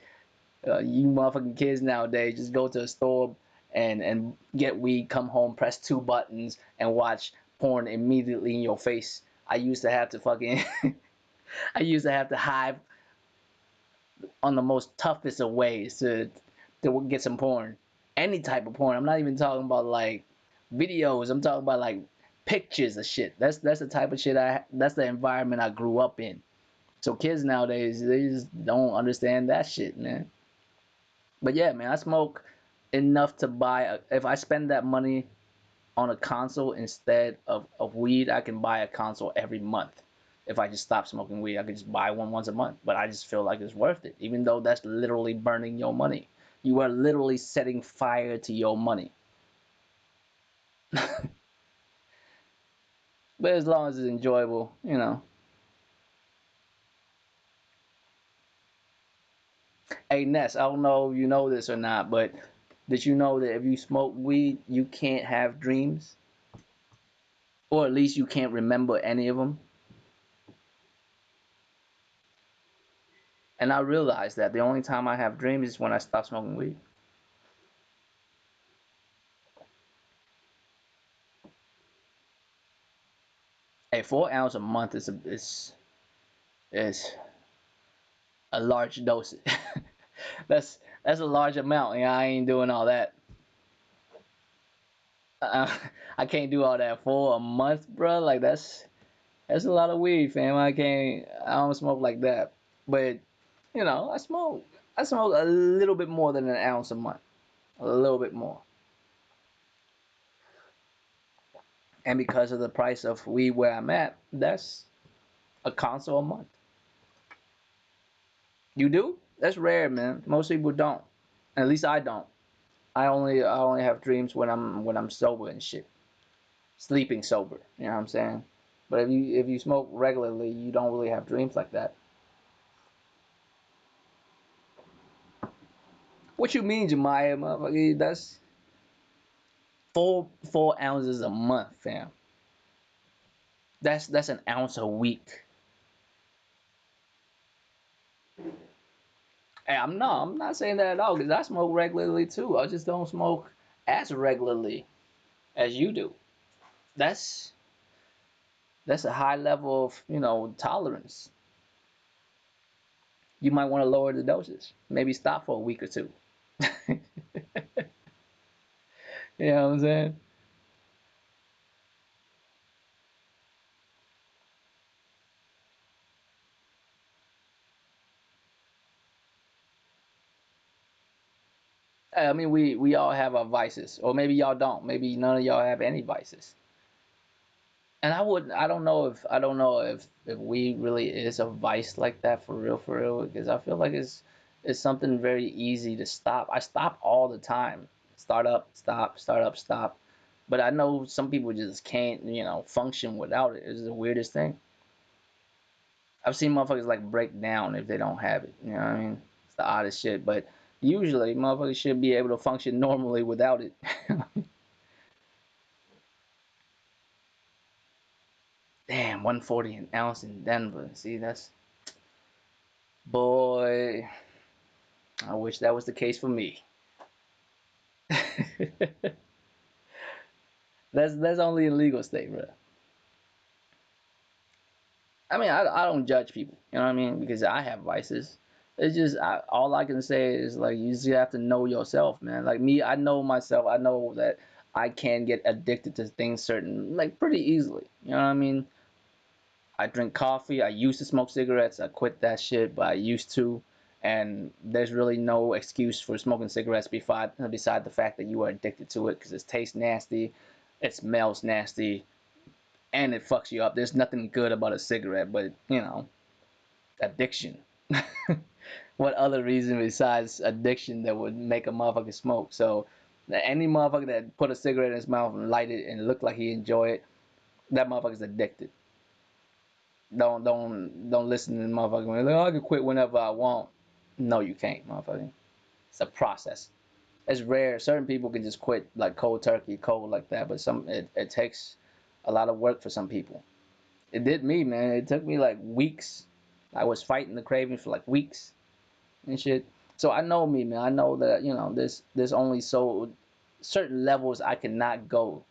You motherfucking kids nowadays just go to a store and get weed, come home, press two buttons, and watch porn immediately in your face. I used to have to fucking I used to have to hide on the most toughest of ways to get some porn. Any type of porn. I'm not even talking about like videos. I'm talking about like pictures of shit. That's the type of shit that's the environment I grew up in. So kids nowadays, they just don't understand that shit, man. But yeah, man, I smoke enough to if I spend that money on a console instead of weed, I can buy a console every month. If I just stop smoking weed, I could just buy one once a month. But I just feel like it's worth it, even though that's literally burning your money. You are literally setting fire to your money. But as long as it's enjoyable, Hey Ness, I don't know if you know this or not, but did you know that if you smoke weed, you can't have dreams? Or at least you can't remember any of them? And I realized that the only time I have dreams is when I stop smoking weed. A 4 ounce a month is a large dose. that's a large amount. Yeah, I ain't doing all that. Uh, I can't do all that for a month, bro. Like that's a lot of weed, fam. I can't. I don't smoke like that. But I smoke a little bit more than an ounce a month. A little bit more. And because of the price of weed where I'm at, that's a console a month. You do? That's rare, man. Most people don't. At least I don't. I only have dreams when I'm sober and shit. Sleeping sober. You know what I'm saying? But if you smoke regularly, you don't really have dreams like that. What you mean, Jemiah, motherfucker? That's four ounces a month, fam. That's an ounce a week. Hey, I'm not saying that at all because I smoke regularly too. I just don't smoke as regularly as you do. That's that's a high level of tolerance. You might want to lower the doses. Maybe stop for a week or two. You know what I'm saying? I mean, we all have our vices, or maybe y'all don't. Maybe none of y'all have any vices. And I don't know if weed really is a vice like that for real, because I feel like it's something very easy to stop. I stop all the time. Start up, stop, start up, stop. But I know some people just can't, function without it. It's the weirdest thing. I've seen motherfuckers like break down if they don't have it. You know what I mean? It's the oddest shit. But usually motherfuckers should be able to function normally without it. Damn, 140 an ounce in Denver. See, that's boy. I wish that was the case for me. That's only in legal state, bro. I mean, I don't judge people. You know what I mean? Because I have vices. It's just all I can say is like you just have to know yourself, man. Like me, I know myself. I know that I can get addicted to things certain like pretty easily. You know what I mean? I drink coffee. I used to smoke cigarettes. I quit that shit, but I used to. And there's really no excuse for smoking cigarettes beside the fact that you are addicted to it because it tastes nasty, it smells nasty, and it fucks you up. There's nothing good about a cigarette, but addiction. What other reason besides addiction that would make a motherfucker smoke? So any motherfucker that put a cigarette in his mouth and light it and look like he enjoy it, that motherfucker's addicted. Don't listen to the motherfucker. Like, oh, I can quit whenever I want. No, you can't, motherfucker. It's a process. It's rare. Certain people can just quit like cold turkey, cold like that, but it takes a lot of work for some people. It did me, man. It took me like weeks. I was fighting the craving for like weeks and shit. So I know me, man. I know that there's only so certain levels I cannot go.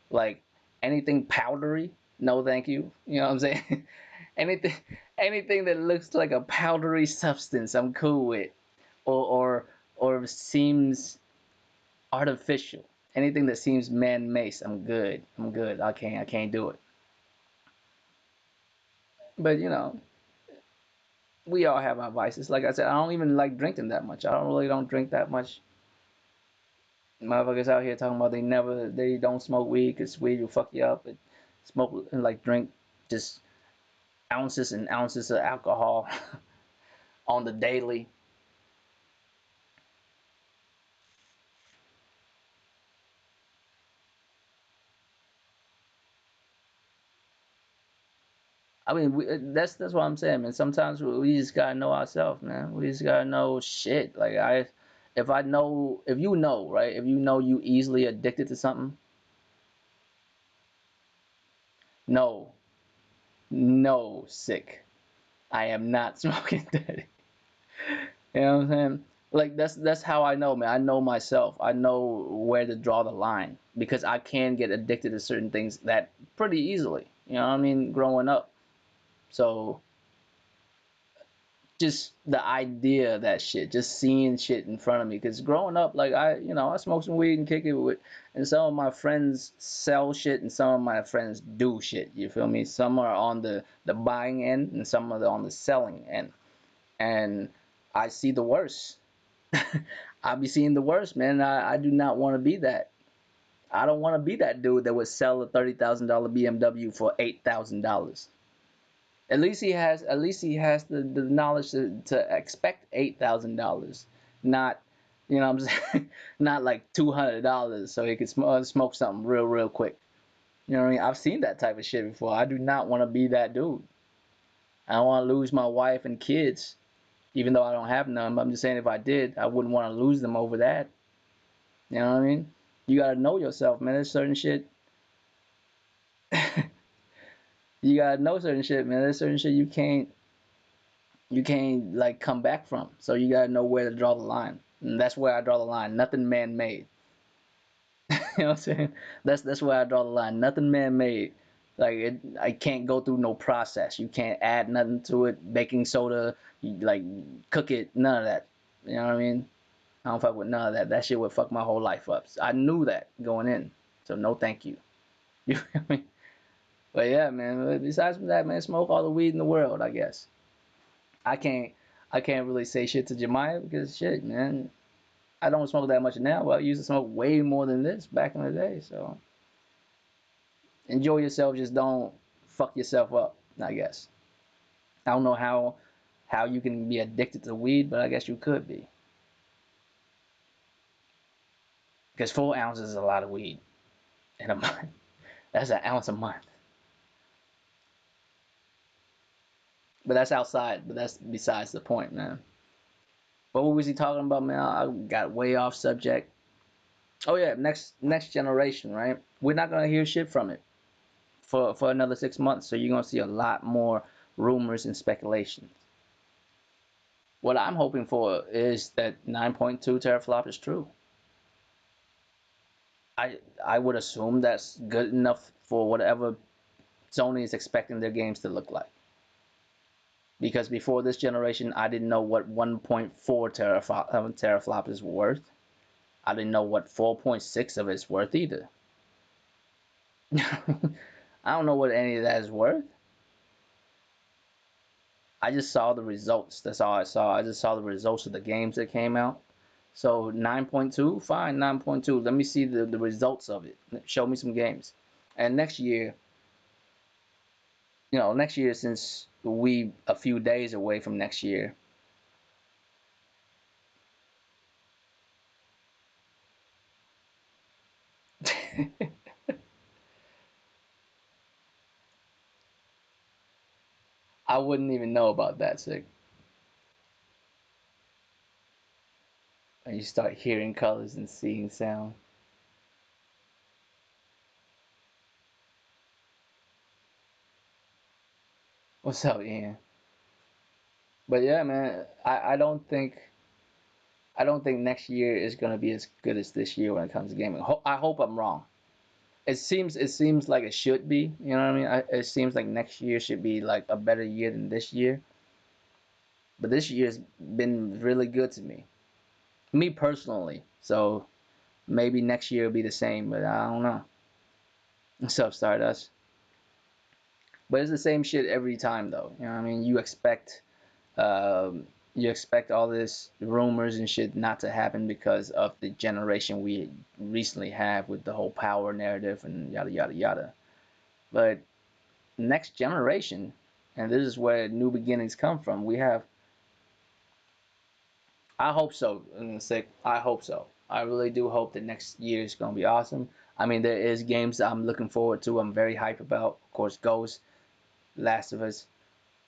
Like anything powdery, no thank you. You know what I'm saying? anything anything that looks like a powdery substance, I'm cool with. Or seems artificial. Anything that seems man-made, I'm good. I'm good. I can't do it. But we all have our vices. Like I said, I don't even like drinking that much. I don't drink that much. Motherfuckers out here talking about they don't smoke weed because weed will fuck you up. But smoke and like drink just ounces and ounces of alcohol on the daily. I mean, that's what I'm saying, man. Sometimes we just gotta know ourselves, man. We just gotta know shit. Like if you know, right? If you know you easily addicted to something, no, no, sick. I am not smoking daddy. You know what I'm saying? Like that's how I know, man. I know myself. I know where to draw the line because I can get addicted to certain things that pretty easily. You know what I mean? Growing up, so just the idea of that shit, just seeing shit in front of me. Because growing up, like I smoke some weed and kick it with, and some of my friends sell shit, and some of my friends do shit. You feel me? Some are on the buying end, and some are on the selling end. And I see the worst. I be seeing the worst, man. I do not want to be that. I don't want to be that dude that would sell a $30,000 BMW for $8,000. At least he has the knowledge to expect $8,000, not what I'm saying, not like $200 so he could smoke something real quick. You know what I mean? I've seen that type of shit before. I do not want to be that dude. I don't want to lose my wife and kids, even though I don't have none. But I'm just saying, if I did, I wouldn't want to lose them over that. You know what I mean? You gotta know yourself, man. There's certain shit. You gotta know certain shit, man. There's certain shit you can't like come back from. So you gotta know where to draw the line. And that's where I draw the line. Nothing man made. You know what I'm saying? That's where I draw the line. Nothing man made. Like I can't go through no process. You can't add nothing to it. Baking soda, like cook it. None of that. You know what I mean? I don't fuck with none of that. That shit would fuck my whole life up. I knew that going in. So no, thank you. You feel me? But yeah, man. Besides from that, man, smoke all the weed in the world. I guess. I can't. I can't really say shit to Jemiah because shit, man. I don't smoke that much now, but I used to smoke way more than this back in the day. So enjoy yourself, just don't fuck yourself up. I guess. I don't know how you can be addicted to weed, but I guess you could be. Because 4 ounces is a lot of weed in a month. That's an ounce a month. But that's outside. But that's besides the point, man. What was he talking about, man? I got way off subject. Oh yeah, next generation, right? We're not gonna hear shit from it for another 6 months. So you're gonna see a lot more rumors and speculations. What I'm hoping for is that 9.2 teraflop is true. I would assume that's good enough for whatever Sony is expecting their games to look like. Because before this generation, I didn't know what 1.4 teraflop is worth. I didn't know what 4.6 of it's worth either. I don't know what any of that is worth. I just saw the results. That's all I saw. I just saw the results of the games that came out. So 9.2, fine, 9.2. Let me see the results of it. Show me some games. And next year, next year, since we a few days away from next year. I wouldn't even know about that, sick. And you start hearing colors and seeing sound. What's up, Ian? But yeah, man, I don't think next year is gonna be as good as this year when it comes to gaming. I hope I'm wrong. It seems like it should be. You know what I mean? It seems like next year should be like a better year than this year. But this year's been really good to me personally. So maybe next year will be the same, but I don't know. What's up, Stardust? But it's the same shit every time, though. You know what I mean? Um, you expect all this rumors and shit not to happen because of the generation we recently have with the whole power narrative and yada yada yada. But next generation, and this is where new beginnings come from. We have, I hope so. I hope so. I really do hope that next year is gonna be awesome. I mean, there is games that I'm looking forward to. I'm very hype about. Of course, Ghost, Last of Us,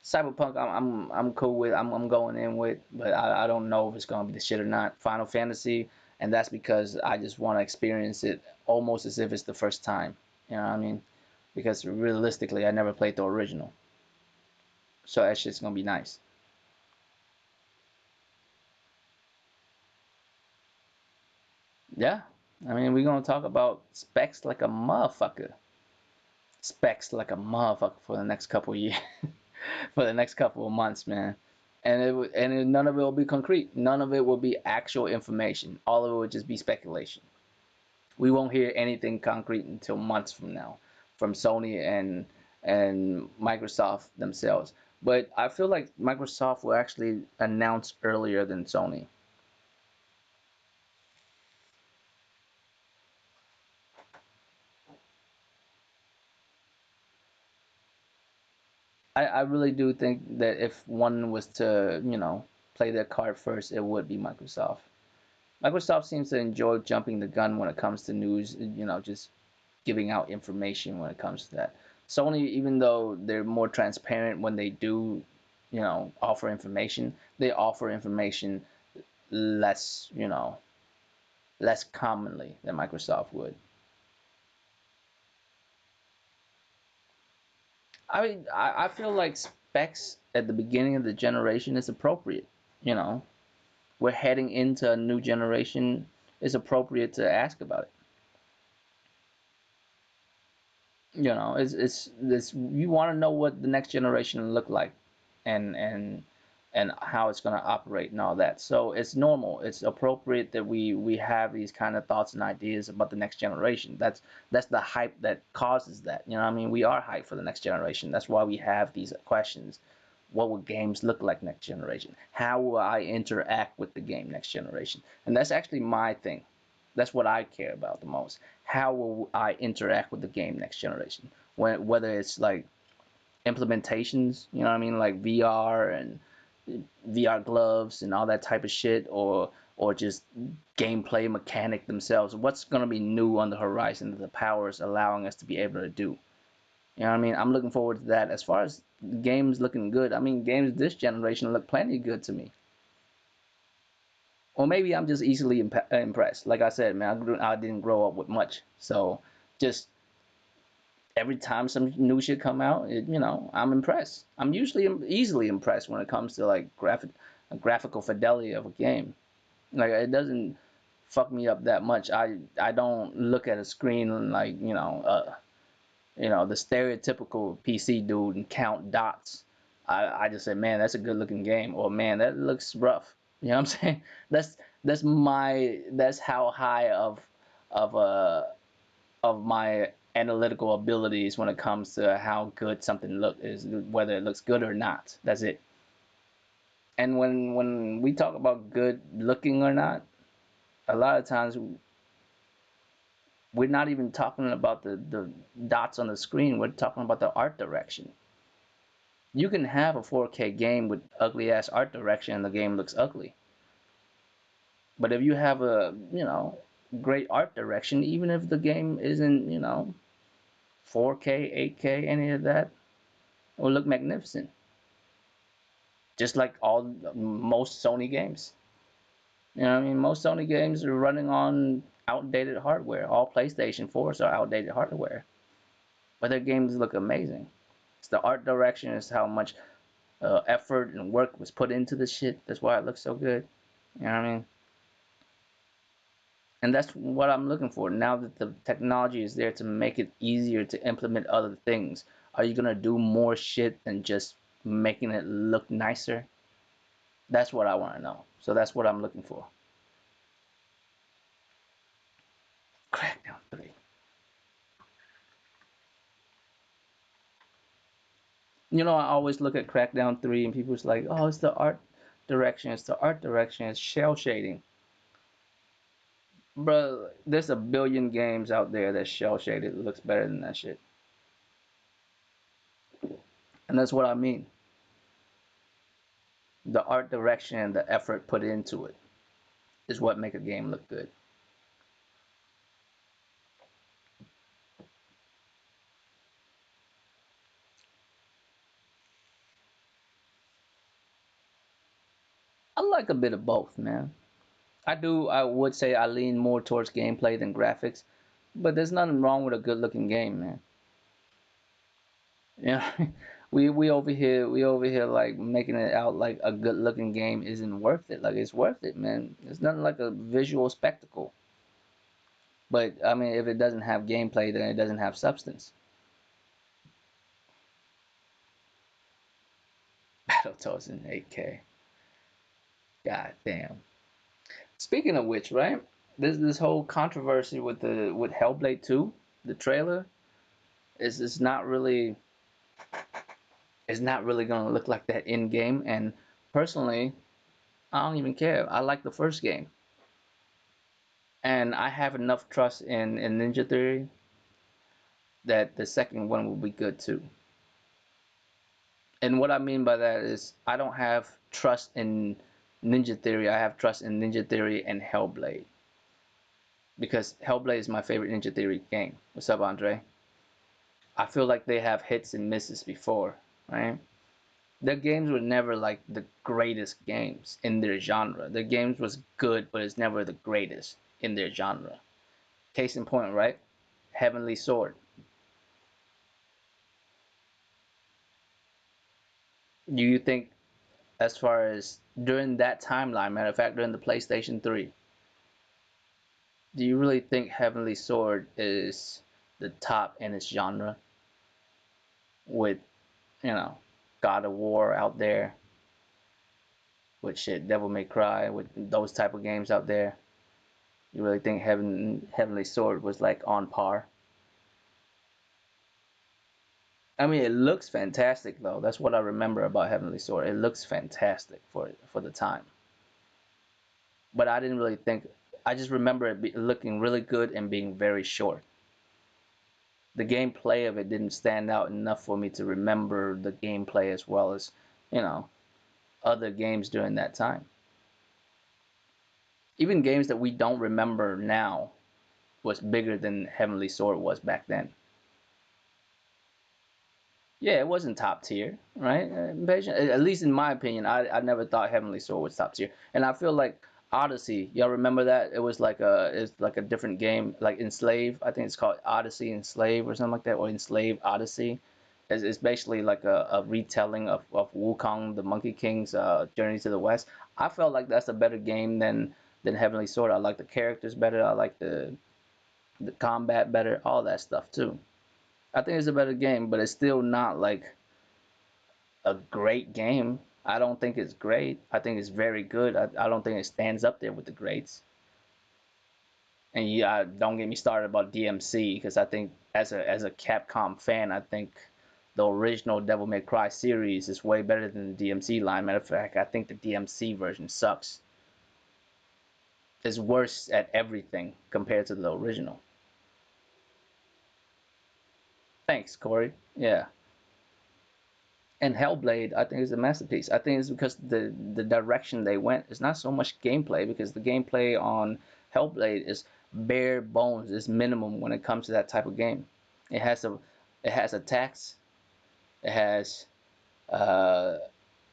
Cyberpunk. I'm cool with. I'm going in with, but I don't know if it's gonna be the shit or not. Final Fantasy, and that's because I just want to experience it almost as if it's the first time. You know what I mean? Because realistically, I never played the original, so that shit's gonna be nice. Yeah, I mean, we're gonna talk about specs like a motherfucker. Specs like a motherfucker for the next couple of years, for the next couple of months, man. none of it will be concrete. None of it will be actual information. All of it will just be speculation. We won't hear anything concrete until months from now from Sony and Microsoft themselves. But I feel like Microsoft will actually announce earlier than Sony. I really do think that if one was to, play their card first, it would be Microsoft. Microsoft seems to enjoy jumping the gun when it comes to news, just giving out information when it comes to that. Sony, even though they're more transparent when they do, offer information, they offer information less, less commonly than Microsoft would. I feel like specs at the beginning of the generation is appropriate. You know, we're heading into a new generation. It's appropriate to ask about it. It's you want to know what the next generation look like, and how it's going to operate and all that. So it's normal. It's appropriate that we have these kind of thoughts and ideas about the next generation. That's the hype that causes that. You know what I mean? We are hyped for the next generation. That's why we have these questions. What will games look like next generation? How will I interact with the game next generation? And that's actually my thing. That's what I care about the most. How will I interact with the game next generation? Whether it's like implementations, you know what I mean, like VR and VR gloves and all that type of shit, or just gameplay mechanic themselves. What's gonna be new on the horizon that the powers allowing us to be able to do? You know what I mean? I'm looking forward to that. As far as games looking good, I mean, games this generation look plenty good to me. Or maybe I'm just easily impressed. Like I said, man, I didn't grow up with much, so just every time some new shit come out, I'm impressed. I'm usually easily impressed when it comes to like graphical fidelity of a game. Like it doesn't fuck me up that much. I don't look at a screen and like the stereotypical PC dude and count dots. I just say, man, that's a good looking game, or man, that looks rough. You know what I'm saying? That's how high of a of my analytical abilities when it comes to how good something is, whether it looks good or not. That's it. And when we talk about good looking or not, a lot of times we're not even talking about the dots on the screen. We're talking about the art direction. You can have a 4K game with ugly ass art direction and the game looks ugly. But if you have a, great art direction, even if the game isn't, 4K, 8K, any of that, it will look magnificent. Just like most Sony games. You know what I mean? Most Sony games are running on outdated hardware. All PlayStation 4s are outdated hardware. But their games look amazing. It's the art direction, it's how much effort and work was put into the shit. That's why it looks so good. You know what I mean? And that's what I'm looking for. Now that the technology is there to make it easier to implement other things, are you gonna do more shit than just making it look nicer? That's what I want to know. So that's what I'm looking for. Crackdown 3. I always look at Crackdown 3 and people's like, oh, it's the art direction. It's the art direction. It's shell shading. Bro, there's a billion games out there that shell shaded looks better than that shit. And that's what I mean. The art direction and the effort put into it is what make a game look good. I like a bit of both, man. I would say I lean more towards gameplay than graphics, but there's nothing wrong with a good looking game, man. Yeah, we over here like making it out like a good looking game isn't worth it. Like it's worth it, man. It's nothing like a visual spectacle. But I mean, if it doesn't have gameplay, then it doesn't have substance. Battletoads in 8K. God damn. Speaking of which, right? This whole controversy with the with Hellblade 2, the trailer is not really gonna look like that in game. And personally, I don't even care. I like the first game, and I have enough trust in Ninja Theory that the second one will be good too. And what I mean by that is I don't have trust in Ninja Theory. I have trust in Ninja Theory and Hellblade because Hellblade is my favorite Ninja Theory game. What's up, Andre? I feel like they have hits and misses before, right? Their games were never like the greatest games in their genre. Their games was good, but it's never the greatest in their genre. Case in point, right? Heavenly Sword. Do you think, as far as during that timeline, matter of fact, during the PlayStation 3, do you really think Heavenly Sword is the top in its genre with, you know, God of War out there, with shit, Devil May Cry, with those type of games out there? You really think Heavenly Sword was like on par? I mean, it looks fantastic though. That's what I remember about Heavenly Sword. It looks fantastic for the time. But I didn't really think. I just remember looking really good and being very short. The gameplay of it didn't stand out enough for me to remember the gameplay as well as, you know, other games during that time. Even games that we don't remember now was bigger than Heavenly Sword was back then. Yeah, it wasn't top tier, right? At least in my opinion, I never thought Heavenly Sword was top tier, and I feel like Odyssey. Y'all remember that? It's like a different game, like Enslave. I think it's called Odyssey Enslave or something like that, or Enslave Odyssey. It's basically like a retelling of Wukong, the Monkey King's Journey to the West. I felt like that's a better game than Heavenly Sword. I like the characters better. I like the combat better. All that stuff too. I think it's a better game, but it's still not like a great game. I don't think it's great. I think it's very good. I don't think it stands up there with the greats. And yeah, don't get me started about DMC because I think as a Capcom fan, I think the original Devil May Cry series is way better than the DMC line. Matter of fact, I think the DMC version sucks. It's worse at everything compared to the original. Thanks, Corey. Yeah. And Hellblade, I think, is a masterpiece. I think it's because the direction they went is not so much gameplay, because the gameplay on Hellblade is bare bones, is minimum when it comes to that type of game. It has a it has attacks, it has uh,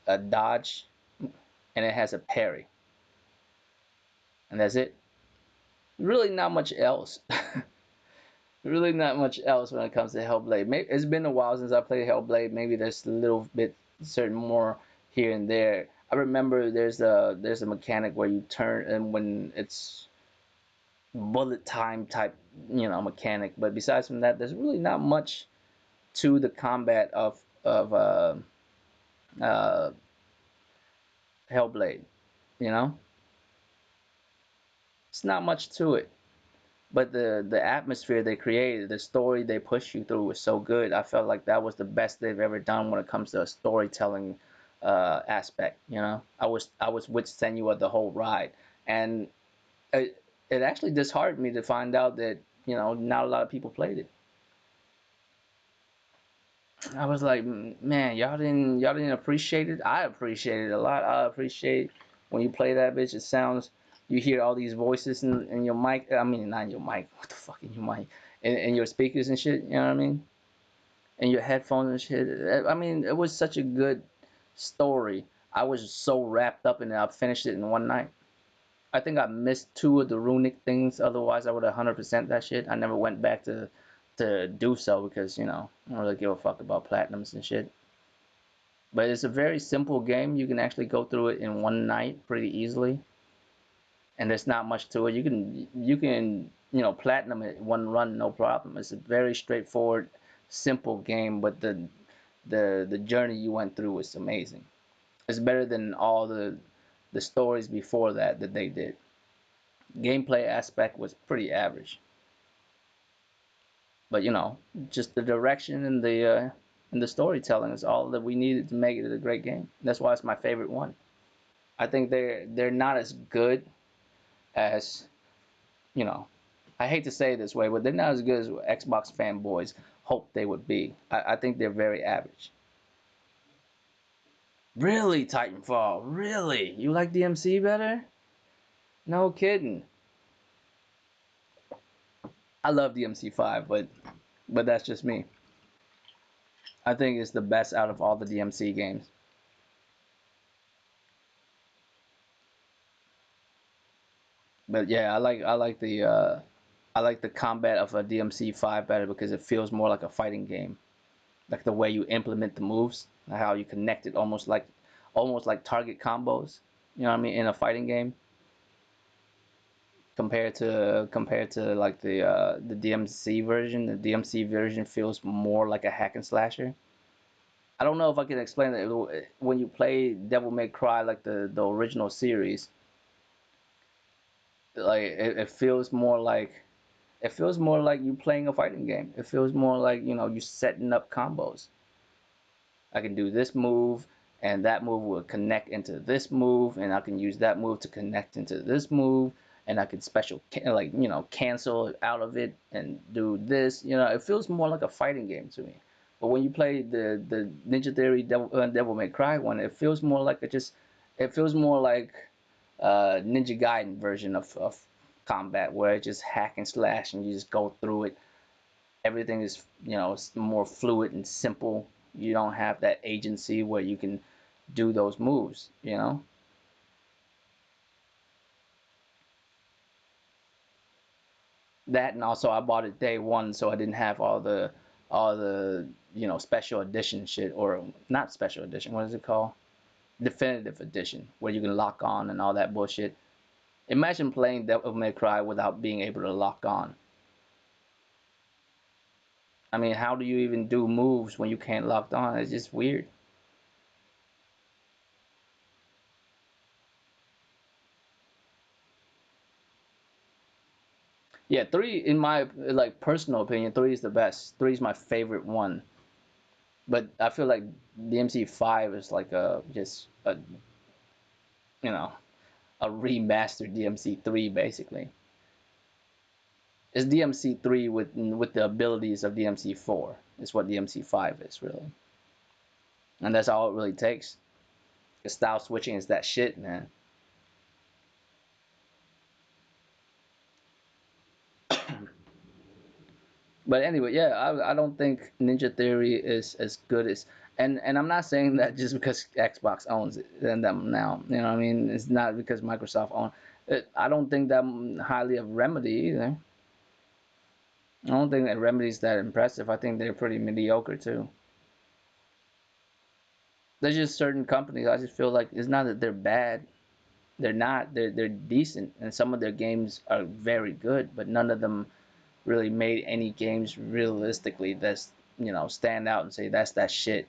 a dodge, and it has a parry, and that's it. Really, not much else. Really, not much else when it comes to Hellblade. Maybe it's been a while since I played Hellblade. Maybe there's a little bit certain more here and there. I remember there's a mechanic where you turn, and when it's bullet time type, mechanic. But besides from that, there's really not much to the combat of uh, Hellblade. You know, it's not much to it. But the atmosphere they created, the story they push you through was so good. I felt like that was the best they've ever done when it comes to a storytelling aspect. I was with Senua the whole ride, and it actually disheartened me to find out that not a lot of people played it. I was like, man, y'all didn't appreciate it. I appreciate it a lot. I appreciate when you play that bitch. It sounds, you hear all these voices in your mic. I mean, not in your mic. What the fuck in your mic? In your speakers and shit. You know what I mean? And your headphones and shit. I mean, it was such a good story. I was so wrapped up in it. I finished it in one night. I think I missed two of the runic things. Otherwise, I would have 100% that shit. I never went back to do so because I don't really give a fuck about platinums and shit. But it's a very simple game. You can actually go through it in one night pretty easily, and there's not much to it. You can platinum it one run, no problem. It's a very straightforward, simple game, but the journey you went through was amazing. It's better than all the the stories before that they did. Gameplay aspect was pretty average, but just the direction and the storytelling is all that we needed to make it a great game. That's why it's my favorite one. I think they're not as good as you know. I hate to say it this way, but they're not as good as Xbox fanboys hoped they would be. I think they're very average. Really, Titanfall? Really? You like DMC better? No kidding. I love DMC5, but that's just me. I think it's the best out of all the DMC games. But yeah, I like the combat of a DMC5 better because it feels more like a fighting game. Like the way you implement the moves, how you connect it almost like target combos. You know what I mean in a fighting game compared to like the DMC version. The DMC version feels more like a hack and slasher. I don't know if I can explain it. When you play Devil May Cry, like the original series, like it feels more like you playing a fighting game. It feels more like you setting up combos. I can do this move, and that move will connect into this move, and I can use that move to connect into this move, and I can cancel out of it and do this. It feels more like a fighting game to me. But when you play the Ninja Theory Devil May Cry one, it feels more like Ninja Gaiden version of combat, where it just hack and slash and you just go through it. Everything is more fluid and simple. You don't have that agency where you can do those moves. That, and also I bought it day one, so I didn't have all the special edition shit, or not special edition. What is it called? Definitive edition, where you can lock on and all that bullshit. Imagine playing Devil May Cry without being able to lock on. I mean, how do you even do moves when you can't lock on? It's just weird. Yeah, three, in my like personal opinion, three is the best. Three is my favorite one. But I feel like DMC5 is like you know a remastered DMC3 basically. It's DMC3 with the abilities of DMC4. It's what DMC5 is really, and that's all it really takes. The style switching is that shit, man. But anyway, yeah, I don't think Ninja Theory is as good as, and I'm not saying that just because Xbox owns it and them now. You know what I mean? It's not because Microsoft owns it. I don't think that highly of Remedy either. I don't think that Remedy's that impressive. I think they're pretty mediocre too. There's just certain companies I just feel like it's not that they're bad. They're not. They're decent, and some of their games are very good, but none of them really made any games realistically that's stand out and say that's that shit.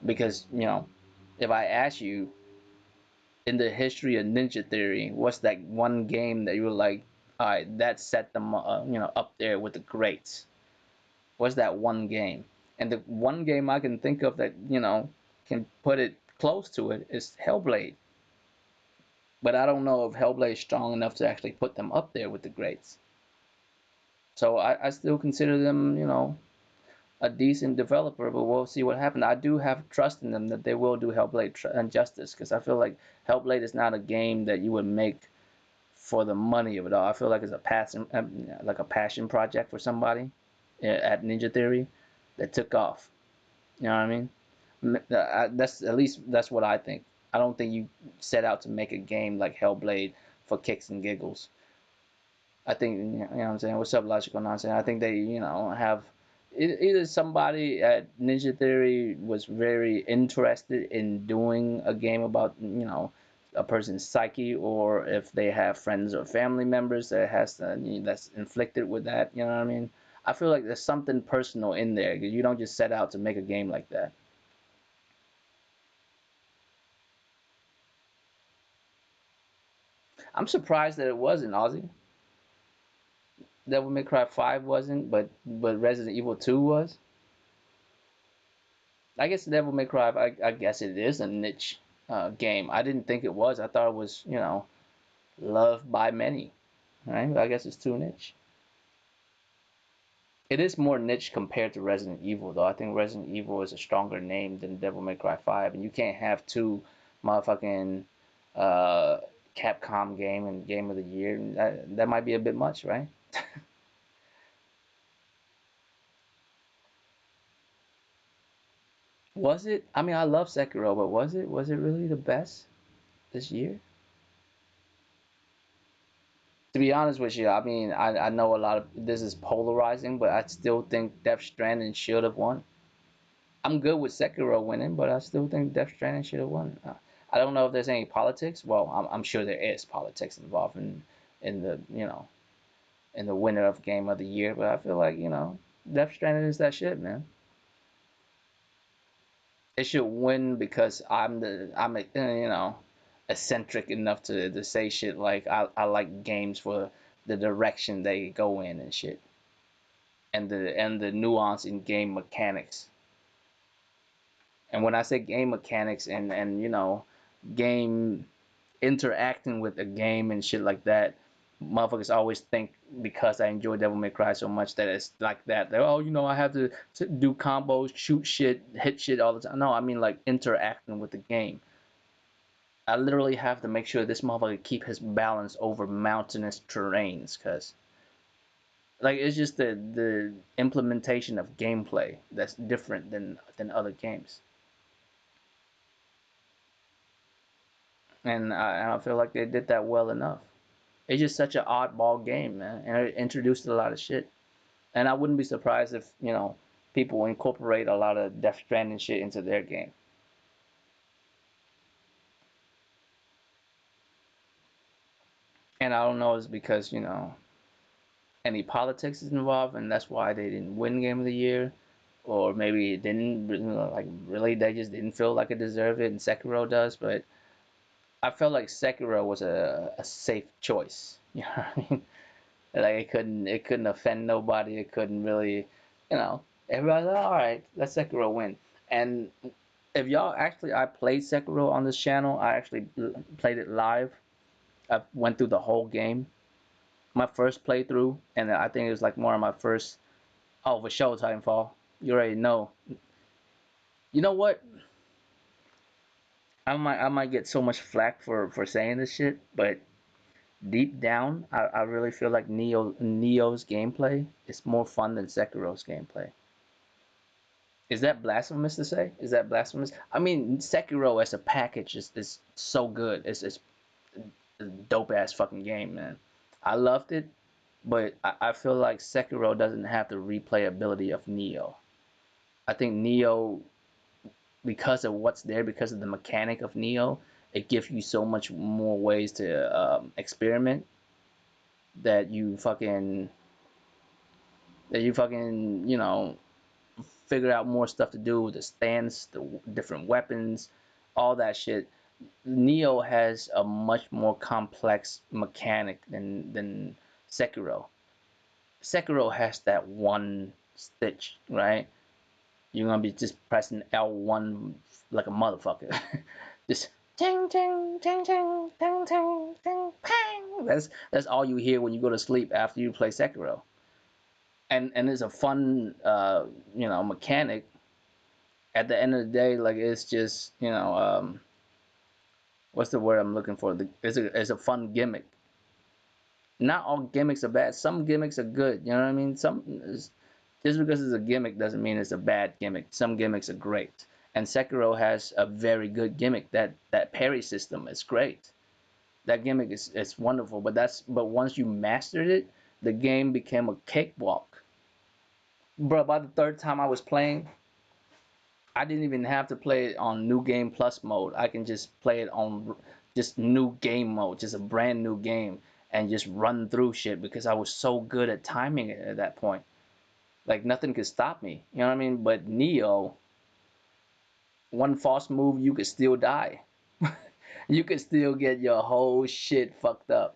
Because if I ask you in the history of Ninja Theory, what's that one game that you were like, all right, that set them up there with the greats? What's that one game? And the one game I can think of that can put it close to it is Hellblade. But I don't know if Hellblade is strong enough to actually put them up there with the greats. So I still consider them, a decent developer, but we'll see what happens. I do have trust in them that they will do Hellblade justice, because I feel like Hellblade is not a game that you would make for the money of it all. I feel like it's a passion project for somebody at Ninja Theory that took off. You know what I mean? That's at least that's what I think. I don't think you set out to make a game like Hellblade for kicks and giggles. I think what I'm saying. What's up, logical nonsense? I think they have either somebody at Ninja Theory was very interested in doing a game about a person's psyche, or if they have friends or family members that's inflicted with that. You know what I mean? I feel like there's something personal in there. You don't just set out to make a game like that. I'm surprised that it wasn't Ozzy. Devil May Cry 5 wasn't, but Resident Evil 2 was. I guess Devil May Cry, I guess it is a niche game. I didn't think it was. I thought it was, loved by many. Right? But I guess it's too niche. It is more niche compared to Resident Evil, though. I think Resident Evil is a stronger name than Devil May Cry 5, and you can't have two motherfucking uh, Capcom game and Game of the Year. That might be a bit much, right? Was it? I mean, I love Sekiro, but was it? Was it really the best this year? To be honest with you, I mean, I know a lot of this is polarizing, but I still think Death Stranding should have won. I'm good with Sekiro winning, but I still think Death Stranding should have won. I don't know if there's any politics. Well, I'm sure there is politics involved in the in the winner of Game of the Year, but I feel like Death Stranding is that shit, man. It should win because I'm eccentric enough to say shit like I like games for the direction they go in and shit, and the nuance in game mechanics. And when I say game mechanics and game interacting with a game and shit like that, motherfuckers always think because I enjoy Devil May Cry so much that it's like that. They're, oh, I have to do combos, shoot shit, hit shit all the time. No, I mean like interacting with the game. I literally have to make sure this motherfucker keep his balance over mountainous terrains, cause like it's just the implementation of gameplay that's different than other games, and I feel like they did that well enough. It's just such an oddball game, man, and it introduced a lot of shit. And I wouldn't be surprised if people incorporate a lot of Death Stranding shit into their game. And I don't know, it's because any politics is involved, and that's why they didn't win Game of the Year, or maybe it didn't like really they just didn't feel like it deserved it, and Sekiro does. But I felt like Sekiro was a safe choice. You know what I mean? Like it couldn't offend nobody. It couldn't really, you know, everybody's like, all right, let Sekiro win. And if y'all actually, I played Sekiro on this channel. I actually played it live. I went through the whole game. My first playthrough, and I think it was like more of my first. Oh, for sure, Titanfall. You already know. You know what? I might get so much flack for saying this shit, but deep down, I really feel like Neo's gameplay is more fun than Sekiro's gameplay. Is that blasphemous to say? Is that blasphemous? I mean, Sekiro as a package is so good. It's a dope ass fucking game, man. I loved it, but I feel like Sekiro doesn't have the replayability of Neo. I think Neo, because of what's there, because of the mechanic of Neo, it gives you so much more ways to experiment that you fucking figure out more stuff to do, the stance, the different weapons, all that shit. Neo has a much more complex mechanic than Sekiro. Sekiro has that one stitch, right? You're gonna be just pressing L1 like a motherfucker. Just ting ting ting ting ting ting ting pang. That's all you hear when you go to sleep after you play Sekiro. And it's a fun mechanic. At the end of the day, like it's just what's the word I'm looking for? It's a fun gimmick. Not all gimmicks are bad. Some gimmicks are good. You know what I mean? Just because it's a gimmick doesn't mean it's a bad gimmick. Some gimmicks are great. And Sekiro has a very good gimmick. That parry system is great. That gimmick is wonderful. But once you mastered it, the game became a cakewalk. Bro, by the third time I was playing, I didn't even have to play it on New Game Plus mode. I can just play it on just new game mode, just a brand new game, and just run through shit because I was so good at timing it at that point. Like nothing could stop me. You know what I mean? But Neo, one false move, you could still die. You could still get your whole shit fucked up.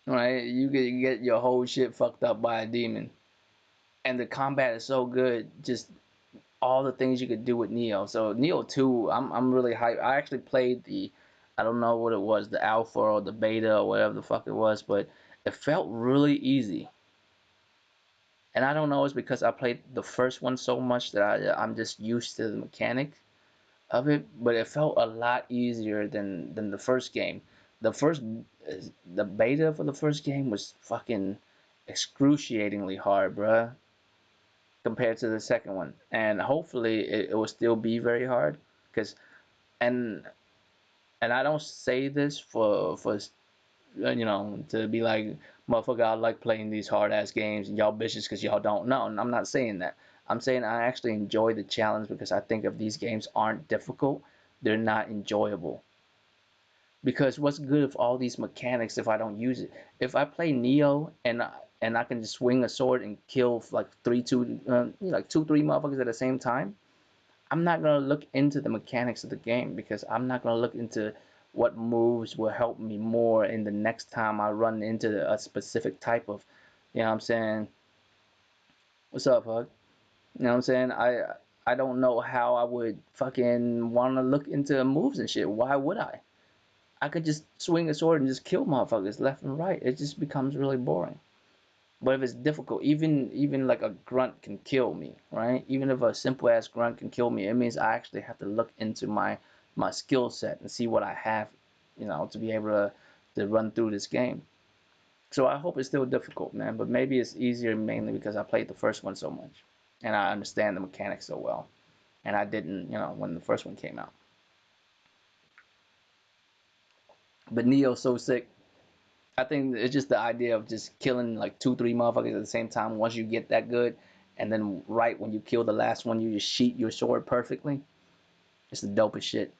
Right? You could get your whole shit fucked up by a demon. And the combat is so good, just all the things you could do with Neo. So Neo 2, I'm really hyped. I actually played the, I don't know what it was, the alpha or the beta or whatever the fuck it was, but it felt really easy. And I don't know, it's because I played the first one so much that I'm just used to the mechanic of it, but it felt a lot easier than the first game. The first the beta for the first game was fucking excruciatingly hard, bruh, compared to the second one. And hopefully it will still be very hard, cause and and I don't say this for to be like, motherfucker, I like playing these hard ass games and y'all bitches because y'all don't know. And I'm not saying that. I'm saying I actually enjoy the challenge because I think if these games aren't difficult, they're not enjoyable. Because what's good of all these mechanics if I don't use it? If I play Neo and I can just swing a sword and kill like like two, three motherfuckers at the same time, I'm not gonna look into the mechanics of the game because I'm not gonna look into what moves will help me more in the next time I run into a specific type of, you know what I'm saying? What's up, Hug? You know what I'm saying? I don't know how I would fucking want to look into moves and shit. Why would I? I could just swing a sword and just kill motherfuckers left and right. It just becomes really boring. But if it's difficult, even like a grunt can kill me, right? Even if a simple ass grunt can kill me, it means I actually have to look into my skill set and see what I have, to be able to run through this game. So I hope it's still difficult, man. But maybe it's easier mainly because I played the first one so much and I understand the mechanics so well. And I didn't, when the first one came out. But Neo's so sick. I think it's just the idea of just killing like two, three motherfuckers at the same time once you get that good, and then right when you kill the last one, you just sheath your sword perfectly. It's the dopest shit.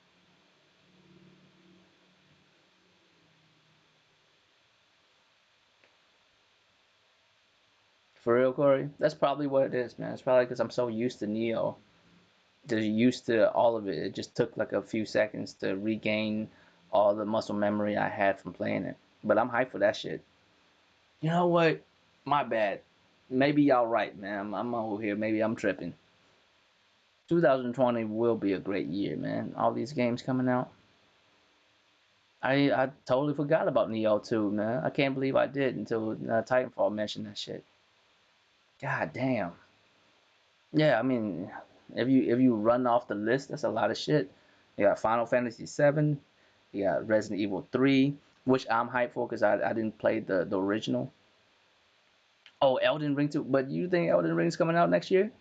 For real, Corey. That's probably what it is, man. It's probably because I'm so used to Neo, just used to all of it. It just took like a few seconds to regain all the muscle memory I had from playing it. But I'm hyped for that shit. You know what? My bad. Maybe y'all right, man. I'm over here. Maybe I'm tripping. 2020 will be a great year, man. All these games coming out. I totally forgot about Neo 2, man. I can't believe I did until Titanfall mentioned that shit. God damn. Yeah, I mean, if you run off the list, that's a lot of shit. You got Final Fantasy 7, you got Resident Evil 3, which I'm hyped for because I didn't play the original. Oh, Elden Ring 2, but you think Elden Ring's coming out next year?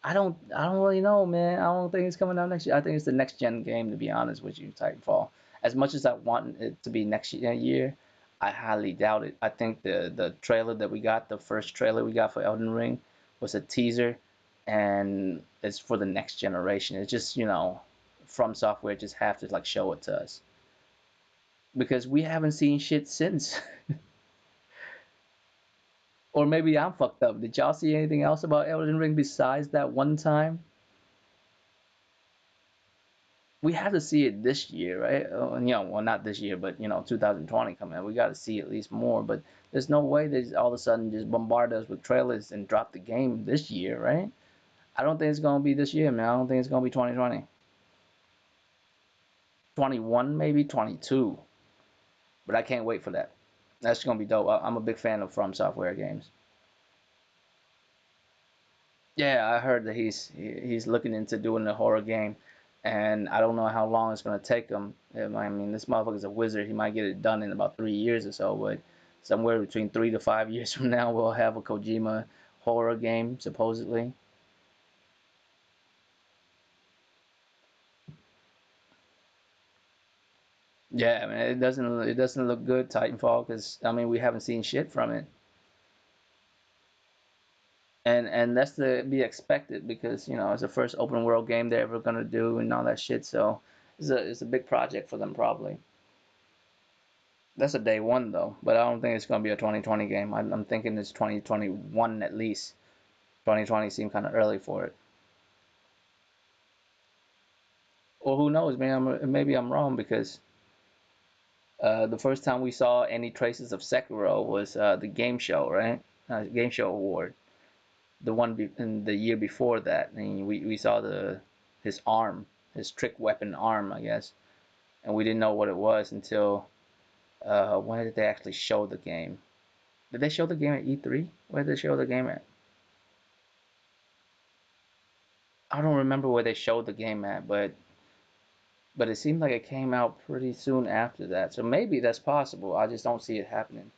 I don't really know, man. I don't think it's coming out next year. I think it's the next gen game, to be honest with you, Titanfall. As much as I want it to be next year, I highly doubt it. I think the trailer that we got, the first trailer we got for Elden Ring, was a teaser, and it's for the next generation. It's just From Software just have to like show it to us because we haven't seen shit since. Or maybe I'm fucked up. Did y'all see anything else about Elden Ring besides that one time? We have to see it this year, right? Well, not this year, but 2020 coming out. We got to see at least more. But there's no way they all of a sudden just bombard us with trailers and drop the game this year, right? I don't think it's gonna be this year, man. I don't think it's gonna be 2020. 21 maybe 22, but I can't wait for that. That's gonna be dope. I'm a big fan of From Software games. Yeah, I heard that he's looking into doing a horror game, and I don't know how long it's gonna take him. I mean, this motherfucker's a wizard. He might get it done in about 3 years or so, but somewhere between 3 to 5 years from now, we'll have a Kojima horror game supposedly. Yeah, man, it doesn't look good, Titanfall, because I mean we haven't seen shit from it, and that's to be expected because it's the first open world game they're ever gonna do and all that shit. So it's a big project for them probably. That's a day one though, but I don't think it's gonna be a 2020 game. I'm thinking it's 2021 at least. 2020 seemed kind of early for it. Or who knows? Maybe I'm wrong because the first time we saw any traces of Sekiro was the game show, right? Game show award, the one in the year before that. And we saw his arm, his trick weapon arm, I guess, and we didn't know what it was until when did they actually show the game? Did they show the game at E3? Where did they show the game at? I don't remember where they showed the game at, but it seemed like it came out pretty soon after that. So maybe that's possible. I just don't see it happening.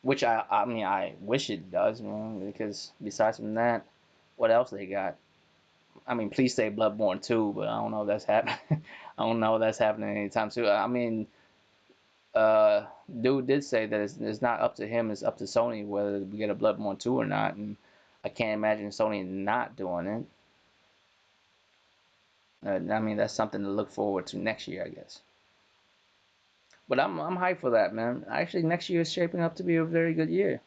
Which I mean I wish it does, man, because besides from that, what else they got? I mean, please say Bloodborne 2, but I don't know if that's happening. I don't know if that's happening anytime soon. I mean, uh, dude did say that it's not up to him, it's up to Sony whether we get a Bloodborne 2 or not, and I can't imagine Sony not doing it. I mean, that's something to look forward to next year, I guess. But I'm hyped for that, man. Actually, next year is shaping up to be a very good year.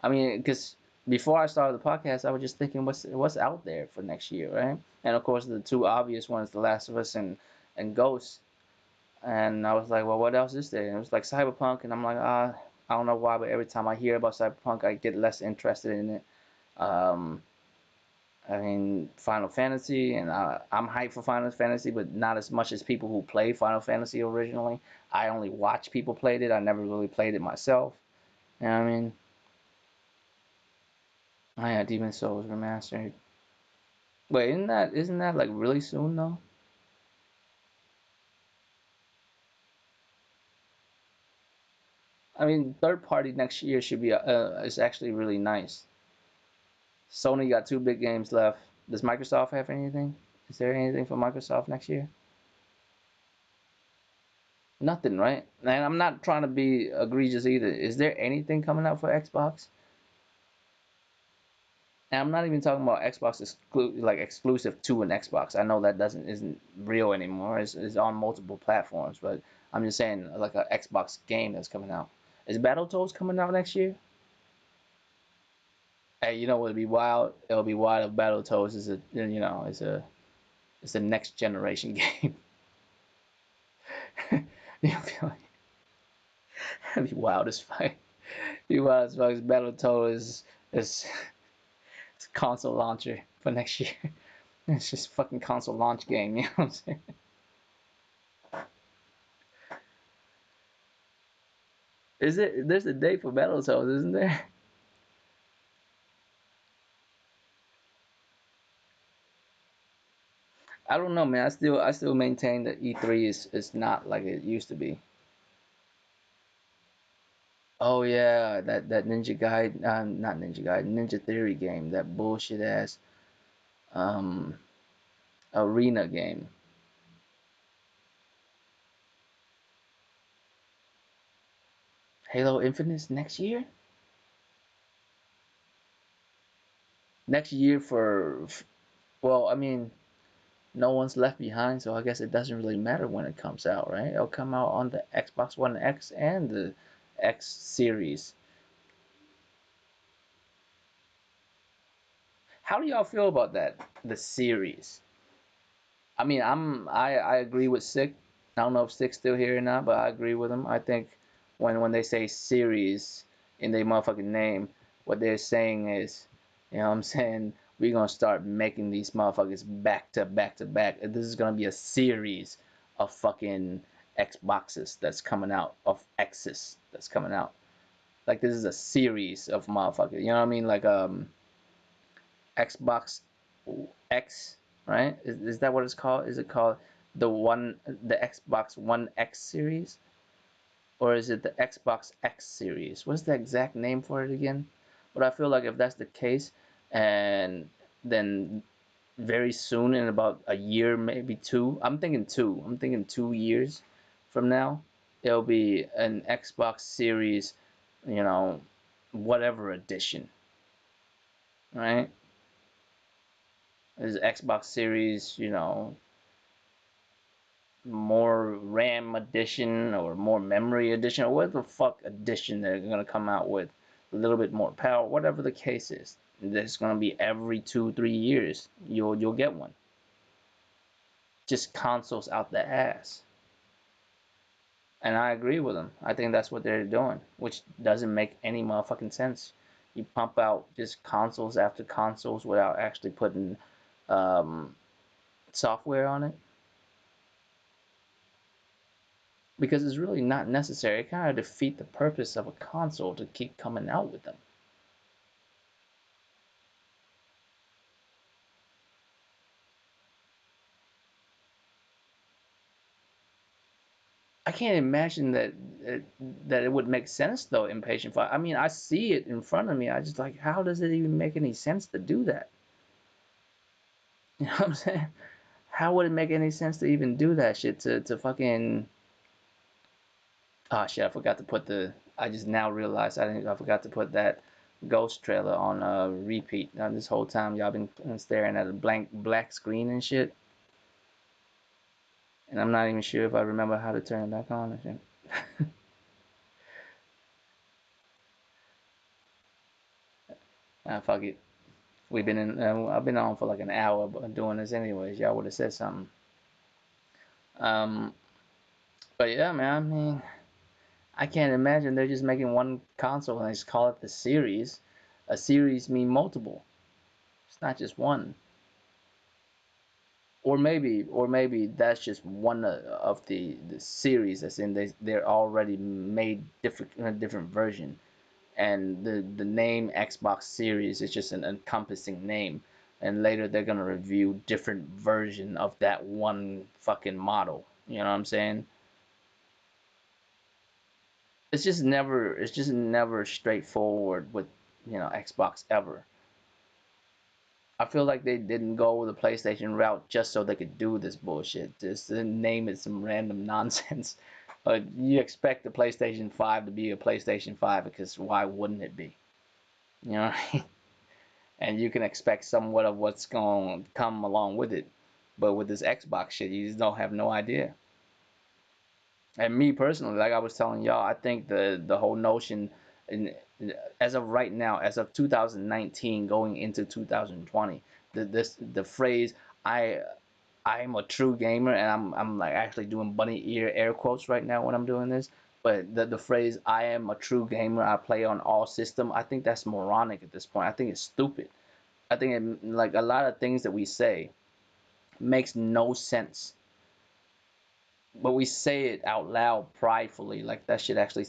I mean, because before I started the podcast, I was just thinking what's out there for next year, right? And of course, the two obvious ones, The Last of Us and Ghost. And I was like, well, what else is there? And it was like Cyberpunk, and I'm like, I don't know why, but every time I hear about Cyberpunk, I get less interested in it. Um, I mean, Final Fantasy, and I'm hyped for Final Fantasy, but not as much as people who played Final Fantasy originally. I only watch people played it. I never really played it myself. You know what I mean? Oh yeah, Demon Souls remastered. Wait, isn't that like really soon though? I mean, third party next year should be is actually really nice. Sony got two big games left. Does Microsoft have anything? Is there anything for Microsoft next year? Nothing, right? And I'm not trying to be egregious either. Is there anything coming out for Xbox? And I'm not even talking about Xbox like exclusive to an Xbox. I know that doesn't isn't real anymore. It's on multiple platforms, but I'm just saying like a Xbox game that's coming out. Is Battletoads coming out next year? Hey, you know what would be wild? It'll be wild if Battletoads is it's a next generation game. It'll be like, it'd be wild as fuck. Be wild as fuck. Battletoads is it's a console launcher for next year. It's just fucking console launch game. You know what I'm saying? Is it? There's a date for Battletoads, isn't there? I don't know, man. I still maintain that E3 is not like it used to be. Oh yeah, that Ninja Gaiden, not Ninja Gaiden, Ninja Theory game, that bullshit ass um arena game. Halo Infinite next year? Next year well, I mean, no one's left behind, so I guess it doesn't really matter when it comes out, right? It'll come out on the Xbox One X and the X series. How do y'all feel about that? The series. I mean, I agree with Sick. I don't know if Sick's still here or not, but I agree with him. I think when they say series in their motherfucking name, what they're saying is, you know what I'm saying, we're gonna start making these motherfuckers back to back to back. This is gonna be a series of fucking Xboxes that's coming out, of X's that's coming out. Like this is a series of motherfuckers. You know what I mean? Like Xbox X, right? Is that what it's called? Is it called the Xbox One X series, or is it the Xbox X series? What's the exact name for it again? But I feel like if that's the case, and then very soon in about a year, maybe two. I'm thinking two. I'm thinking 2 years from now, it'll be an Xbox Series, you know, whatever edition, right? Is Xbox Series, more RAM edition or more memory edition or what the fuck edition they're gonna come out with, a little bit more power, whatever the case is. There's gonna be every 2 3 years you'll get one. just consoles out the ass. And I agree with them. I think that's what they're doing, which doesn't make any motherfucking sense. You pump out just consoles after consoles without actually putting um, software on it because it's really not necessary. It kind of defeats the purpose of a console to keep coming out with them. I can't imagine it, that it would make sense though. Impatient Five. I mean, I see it in front of me. I just like, how does it even make any sense to do that? You know what I'm saying? How would it make any sense to even do that shit to fucking? Oh shit! I forgot to put the. I just now realized I forgot to put that Ghost trailer on repeat. Now this whole time y'all been staring at a blank black screen and shit, and I'm not even sure if I remember how to turn it back on and shit. Ah, fuck it. We've been in. I've been on for like an hour doing this anyways. Y'all would have said something. Um, but yeah, man. I mean, I can't imagine they're just making one console and they just call it the series. A series mean multiple. It's not just one. Or maybe that's just one of the series. That's in they're already made different different version, and the name Xbox Series is just an encompassing name. And later they're gonna review different version of that one fucking model. You know what I'm saying? It's just never straightforward with Xbox ever. I feel like they didn't go the PlayStation route just so they could do this bullshit. Just to name it some random nonsense. But you expect the PlayStation 5 to be a PlayStation 5 because why wouldn't it be? You know what I mean? And you can expect somewhat of what's going to come along with it. But with this Xbox shit, you just don't have no idea. And me personally, like I was telling y'all, I think the whole notion, in, as of right now, as of 2019 going into 2020, the phrase I I'm a true gamer, and I'm like actually doing bunny ear air quotes right now when I'm doing this. But the phrase I am a true gamer, I play on all system. I think that's moronic at this point. I think it's stupid. I think like a lot of things that we say makes no sense, but we say it out loud pridefully, like that shit actually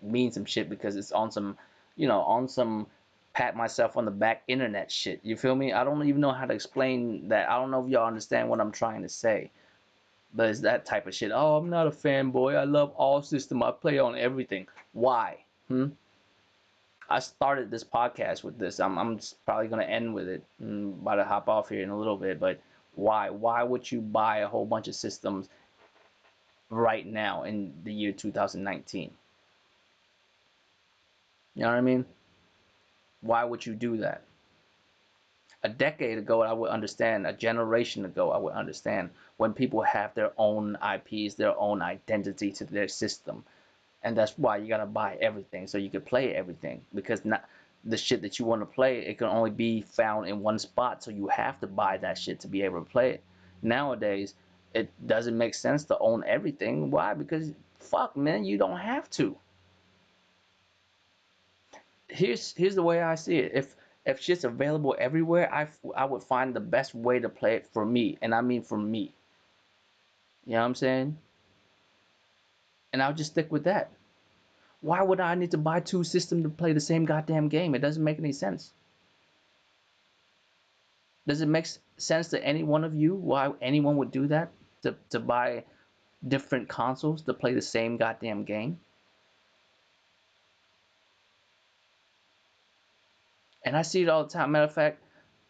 means some shit because it's on some, on some pat myself on the back internet shit. You feel me? I don't even know how to explain that. I don't know if y'all understand what I'm trying to say, but it's that type of shit. Oh, I'm not a fanboy. I love all system. I play on everything. Why? I started this podcast with this. I'm probably gonna end with it. About to hop off here in a little bit, but why? Why would you buy a whole bunch of systems right now in the year 2019? You know what I mean? Why would you do that? A decade ago, I would understand. A generation ago, I would understand when people have their own IPs, their own identity to their system. And that's why you gotta buy everything so you can play everything. Because not the shit that you want to play, it can only be found in one spot, so you have to buy that shit to be able to play it. Nowadays, it doesn't make sense to own everything. Why? Because fuck, man, you don't have to. Here's the way I see it. If shit's available everywhere, I would find the best way to play it for me, and I mean for me. You know what I'm saying? And I'll just stick with that. Why would I need to buy two systems to play the same goddamn game? It doesn't make any sense. Does it make sense to any one of you why anyone would do that? To buy different consoles to play the same goddamn game? And I see it all the time. Matter of fact,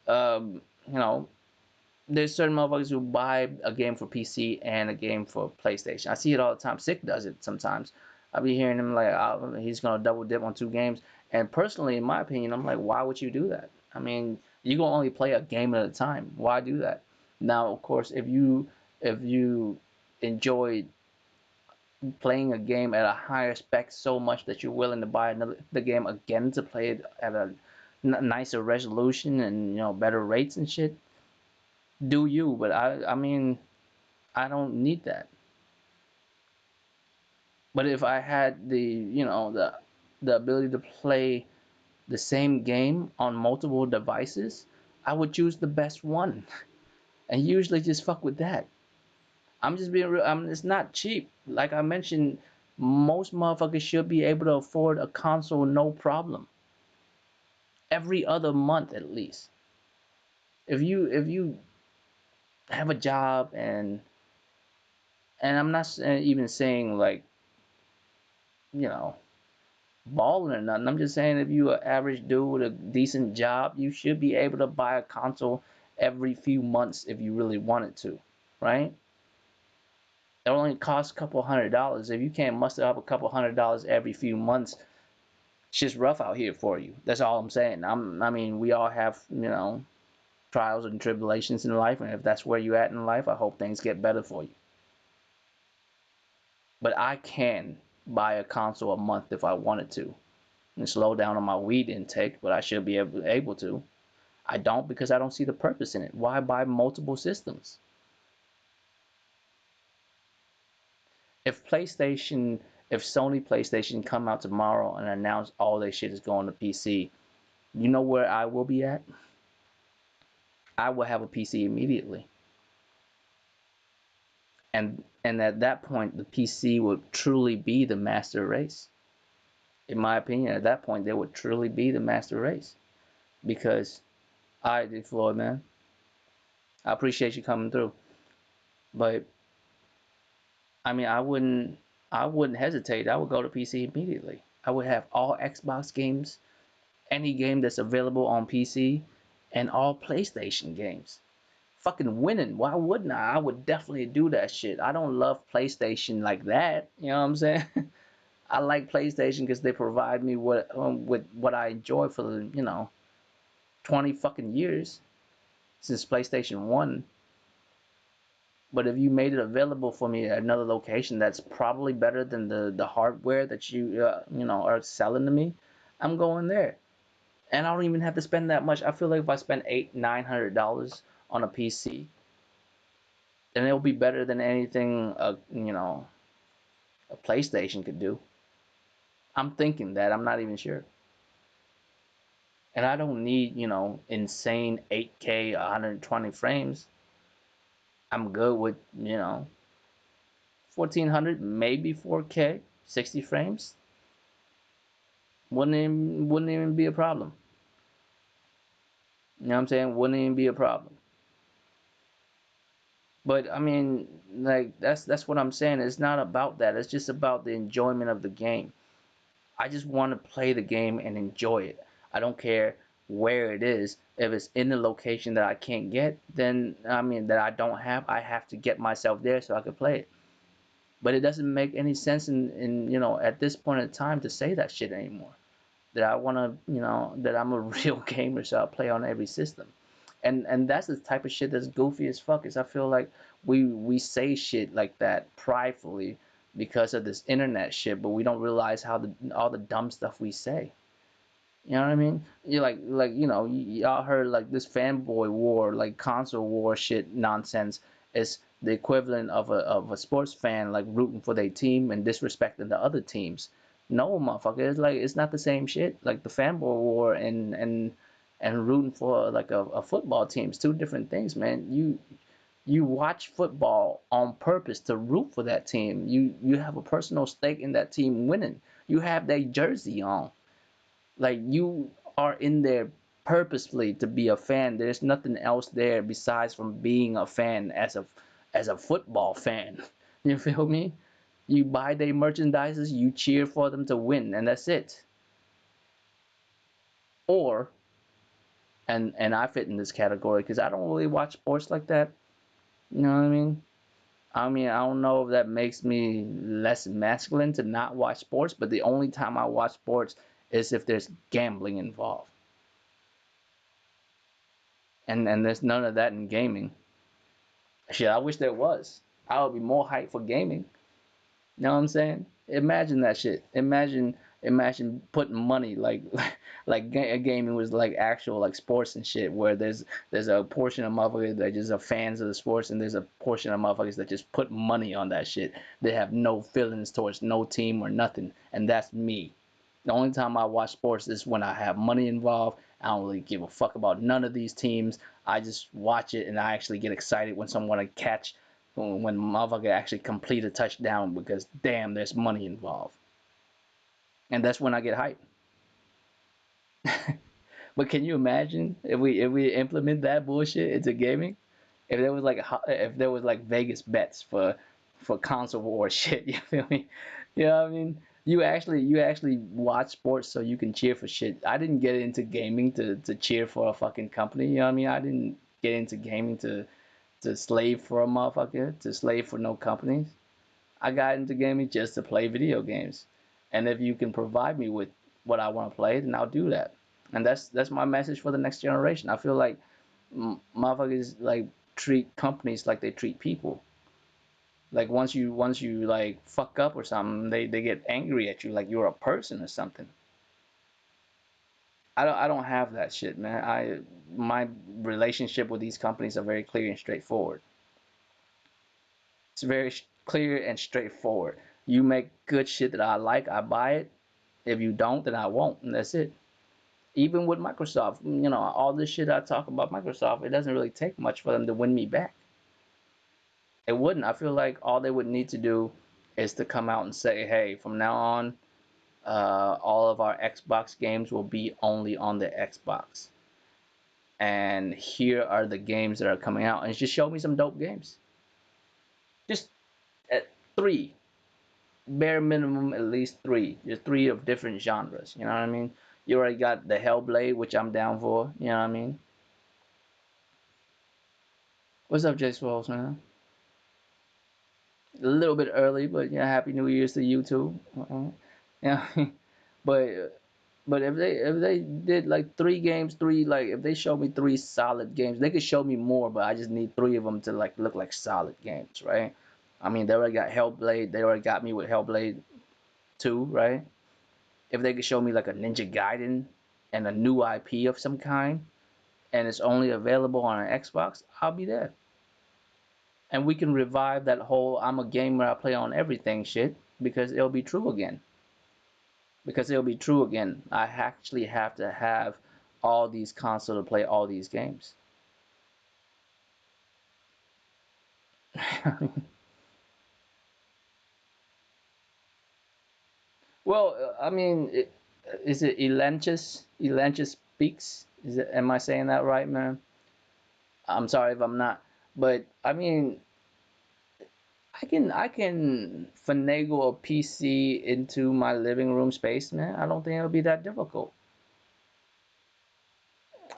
um, you know, there's certain motherfuckers who buy a game for PC and a game for PlayStation. I see it all the time. Sick does it sometimes. I be hearing him like, oh, he's gonna double dip on two games. And personally, in my opinion, I'm like, why would you do that? I mean, you gonna only play a game at a time. Why do that? Now, of course, if you enjoy playing a game at a higher spec so much that you're willing to buy the game again to play it at a nicer resolution and better rates and shit, do you? But I mean, I don't need that. But if I had the ability to play the same game on multiple devices, I would choose the best one and usually just fuck with that. I'm just being real. It's not cheap. Like I mentioned, most motherfuckers should be able to afford a console no problem. Every other month at least. If you have a job and I'm not even saying like you know balling or nothing. I'm just saying if you an average dude with a decent job, you should be able to buy a console every few months if you really wanted to, right? It only costs a couple $100. If you can't muster up a couple $100 every few months, it's just rough out here for you. That's all I'm saying. I mean, we all have, trials and tribulations in life, and if that's where you at in life, I hope things get better for you. But I can buy a console a month if I wanted to and slow down on my weed intake, but I should be able to. I don't because I don't see the purpose in it. Why buy multiple systems? If PlayStation, if Sony PlayStation come out tomorrow and announce all their shit is going to PC, you know where I will be at? I will have a PC immediately. And at that point the PC would truly be the master race. In my opinion, at that point they would truly be the master race. Because I did Floyd, man. I appreciate you coming through. But I mean I wouldn't hesitate. I would go to PC immediately. I would have all Xbox games, any game that's available on PC, and all PlayStation games. Fucking winning. Why wouldn't I? I would definitely do that shit. I don't love PlayStation like that. You know what I'm saying? I like PlayStation because they provide me with what I enjoy for the 20 fucking years since PlayStation One. But if you made it available for me at another location that's probably better than the hardware that you are selling to me, I'm going there. And I don't even have to spend that much. I feel like if I spend $800-900 on a PC, then it'll be better than anything a PlayStation could do. I'm thinking that. I'm not even sure. And I don't need insane 8K 120 frames. I'm good with 1400, maybe 4K 60 frames. Wouldn't even be a problem. You know what I'm saying? Wouldn't even be a problem. But I mean, like that's what I'm saying. It's not about that. It's just about the enjoyment of the game. I just want to play the game and enjoy it. I don't care where it is. If it's in the location that I can't get, then I mean that I have to get myself there so I can play it. But it doesn't make any sense in at this point in time to say that shit anymore. That I want to, that I'm a real gamer so I play on every system. And that's the type of shit that's goofy as fuck. Is I feel like we say shit like that pridefully because of this internet shit, but we don't realize how all the dumb stuff we say. You know what I mean? You like y'all heard like this fanboy war, like console war shit nonsense is the equivalent of a sports fan like rooting for their team and disrespecting the other teams. No, motherfucker, it's not the same shit. Like the fanboy war and rooting for like a football team is two different things, man. You watch football on purpose to root for that team. You have a personal stake in that team winning. You have their jersey on. Like you are in there purposefully to be a fan. There's nothing else there besides from being a fan as a football fan. You feel me? You buy their merchandises, you cheer for them to win, and that's it. Or and I fit in this category because I don't really watch sports like that. You know what I mean? I don't know if that makes me less masculine to not watch sports, but the only time I watch sports is if there's gambling involved. And there's none of that in gaming. Shit, I wish there was. I would be more hyped for gaming. You know what I'm saying? Imagine that shit. Imagine imagine putting money like gaming was like actual like sports and shit, where there's a portion of motherfuckers that just are fans of the sports, and there's a portion of motherfuckers that just put money on that shit. They have no feelings towards no team or nothing, and that's me. The only time I watch sports is when I have money involved. I don't really give a fuck about none of these teams. I just watch it, and I actually get excited when someone catch when motherfucker actually complete a touchdown, because damn, there's money involved, and that's when I get hyped. But can you imagine if we implement that bullshit into gaming? If there was like Vegas bets for console war shit, you feel me? You know what I mean? You actually watch sports so you can cheer for shit. I didn't get into gaming to cheer for a fucking company. You know what I mean? I didn't get into gaming to slave for a motherfucker, to slave for no companies. I got into gaming just to play video games. And if you can provide me with what I want to play, then I'll do that. And that's my message for the next generation. I feel like motherfuckers like treat companies like they treat people. Like once you like fuck up or something, they get angry at you like you're a person or something. I don't have that shit, man. My relationship with these companies are very clear and straightforward. It's very clear and straightforward. You make good shit that I like, I buy it. If you don't, then I won't, and that's it. Even with Microsoft, all this shit I talk about Microsoft, it doesn't really take much for them to win me back. It wouldn't. I feel like all they would need to do is to come out and say, hey, from now on, all of our Xbox games will be only on the Xbox. And here are the games that are coming out. And just show me some dope games. Just at three, bare minimum, at least three. Just three of different genres. You know what I mean? You already got the Hellblade, which I'm down for. You know what I mean? What's up, Jay Swolls, man? A little bit early, but yeah, Happy New Year's to you too. Yeah, but but if they did like three games, three like if they showed me three solid games, they could show me more, but I just need three of them to like look like solid games, right? I mean, they already got Hellblade, they already got me with Hellblade 2, right? If they could show me like a Ninja Gaiden and a new IP of some kind, and it's only available on an Xbox, I'll be there. And we can revive that whole I'm a gamer, I play on everything shit, because it'll be true again. Because it'll be true again. I actually have to have all these consoles to play all these games. Well, I mean, is it Elanchus? Elanchus Speaks? Is it? Am I saying that right, man? I'm sorry if I'm not. But I mean, I can finagle a PC into my living room space, man. I don't think it'll be that difficult.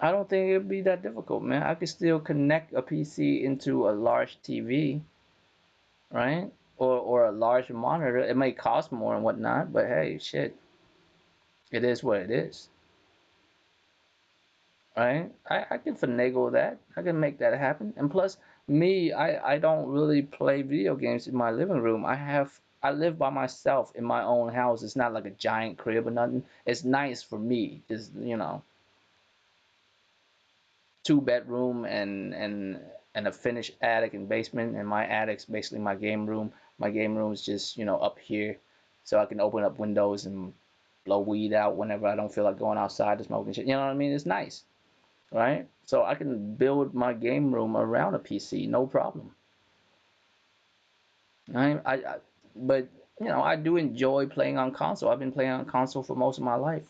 I don't think it'd be that difficult, man. I could still connect a PC into a large TV, right? Or a large monitor. It may cost more and whatnot, but hey, shit, it is what it is, right? I can finagle that. I can make that happen. And plus, me, I don't really play video games in my living room. I live by myself in my own house. It's not like a giant crib or nothing. It's nice for me. Just two bedroom and a finished attic and basement, and my attic's basically my game room. My game room is just up here, so I can open up windows and blow weed out whenever I don't feel like going outside to smoke and shit. You know what I mean? It's nice, right? So I can build my game room around a PC, no problem. I but I do enjoy playing on console. I've been playing on console for most of my life,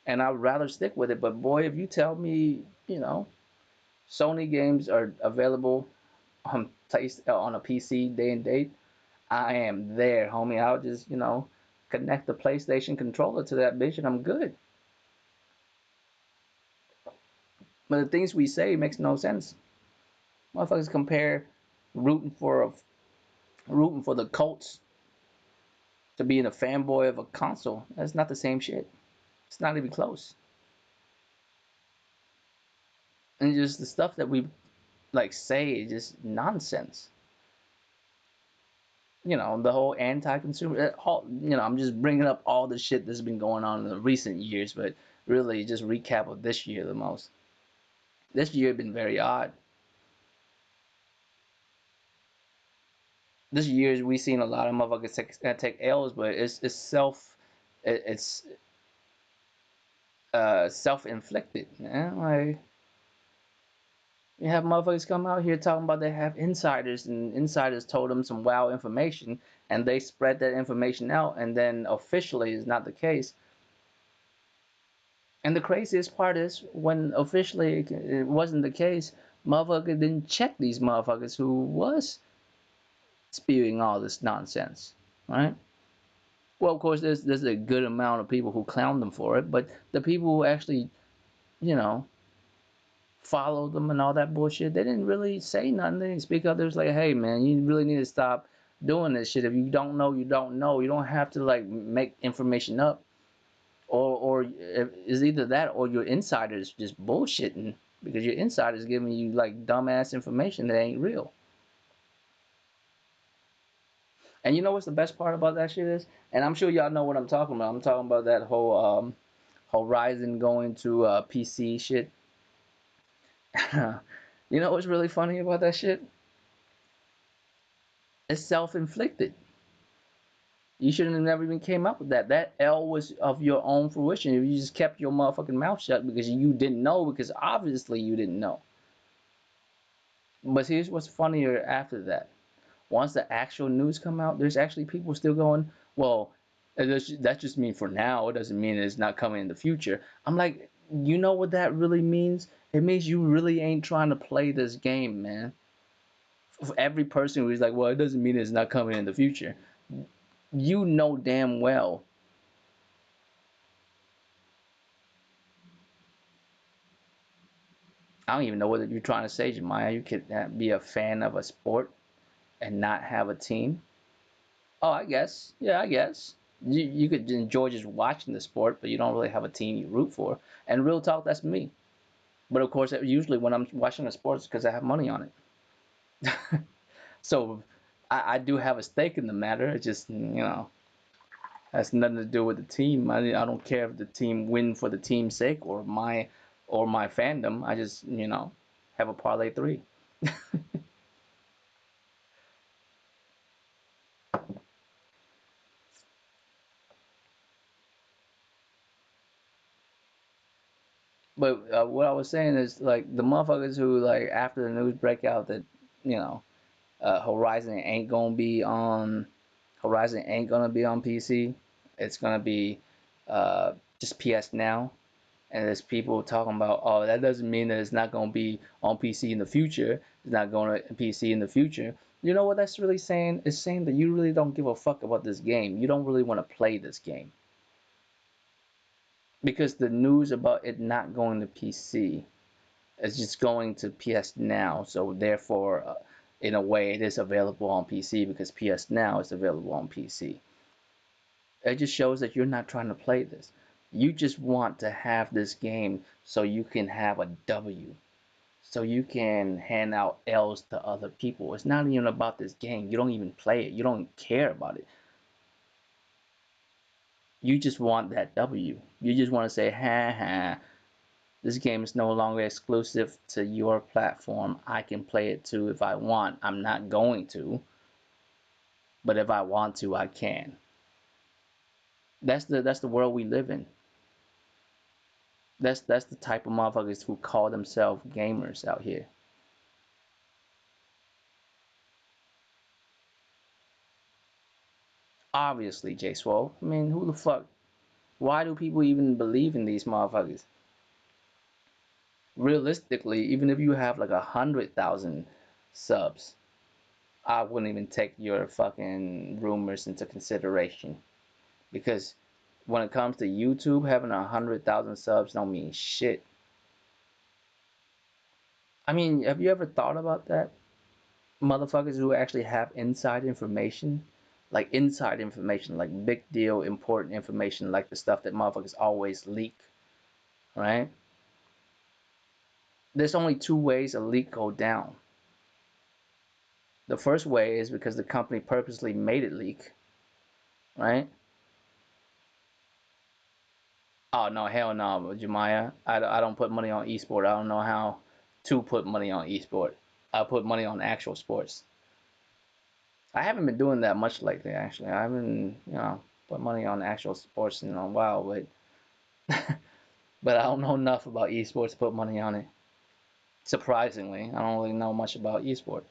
and I'd rather stick with it. But boy, if you tell me, Sony games are available on a PC day and date, I am there, homie. I'll just connect the PlayStation controller to that bitch and I'm good. But the things we say makes no sense. Motherfuckers compare rooting for the Colts to being a fanboy of a console. That's not the same shit. It's not even close. And just the stuff that we like say is just nonsense. the whole anti-consumer, I'm just bringing up all the shit that's been going on in the recent years, but really just recap of this year the most. This year been very odd. This year we seen a lot of motherfuckers take L's, but it's self-inflicted, man. Like you have motherfuckers come out here talking about they have insiders, and insiders told them some wow information, and they spread that information out, and then officially is not the case. And the craziest part is when officially it wasn't the case, motherfucker didn't check these motherfuckers who was spewing all this nonsense, right? Well, of course, there's a good amount of people who clown them for it, but the people who actually, you know, follow them and all that bullshit, they didn't really say nothing. They didn't speak up. They was like, hey, man, you really need to stop doing this shit. If you don't know, you don't know. You don't have to like make information up, or it's either that or your insiders just bullshitting because your insiders giving you like dumbass information that ain't real. And you know what's the best part about that shit is? And I'm sure y'all know what I'm talking about. I'm talking about that whole Horizon going to PC shit. You know what's really funny about that shit? It's self-inflicted. You shouldn't have never even came up with that. That L was of your own fruition. If you just kept your motherfucking mouth shut because you didn't know, because obviously you didn't know. But here's what's funnier after that. Once the actual news come out, there's actually people still going, well, that just means for now. It doesn't mean it's not coming in the future. I'm like, you know what that really means? It means you really ain't trying to play this game, man. For every person who's like, well, it doesn't mean it's not coming in the future. You know damn well. I don't even know what you're trying to say, Jemiah. You could be a fan of a sport and not have a team. Oh, I guess. Yeah, I guess. You could enjoy just watching the sport, but you don't really have a team you root for. And real talk, that's me. But of course, usually when I'm watching the sports, because I have money on it. So I do have a stake in the matter. It just, has nothing to do with the team. I don't care if the team win for the team's sake or my fandom. I just, have a parlay three. But what I was saying is like the motherfuckers who like after the news break out that you know Horizon ain't gonna be on PC. It's gonna be just PS Now. And there's people talking about, oh, that doesn't mean that it's not gonna be on PC in the future. It's not going to PC in the future. You know what that's really saying? It's saying that you really don't give a fuck about this game. You don't really want to play this game because the news about it not going to PC is just going to PS Now. So therefore, in a way, it is available on PC because PS Now is available on PC. It just shows that you're not trying to play this. You just want to have this game so you can have a W. So you can hand out L's to other people. It's not even about this game. You don't even play it. You don't care about it. You just want that W. You just want to say, ha ha, this game is no longer exclusive to your platform. I can play it too if I want. I'm not going to, but if I want to, I can. That's the world we live in. That's the type of motherfuckers who call themselves gamers out here. Obviously, J Swole. I mean, who the fuck? Why do people even believe in these motherfuckers? Realistically, even if you have like 100,000 subs, I wouldn't even take your fucking rumors into consideration because when it comes to YouTube, having 100,000 subs don't mean shit. I mean, have you ever thought about that? Motherfuckers who actually have inside information, like big deal, important information, like the stuff that motherfuckers always leak, right? There's only two ways a leak go down. The first way is because the company purposely made it leak, right? Oh no, hell no, Jemiah. I don't put money on esport. I don't know how to put money on esport. I put money on actual sports. I haven't been doing that much lately, actually. I haven't, put money on actual sports in a while, but but I don't know enough about esports to put money on it. Surprisingly, I don't really know much about esports.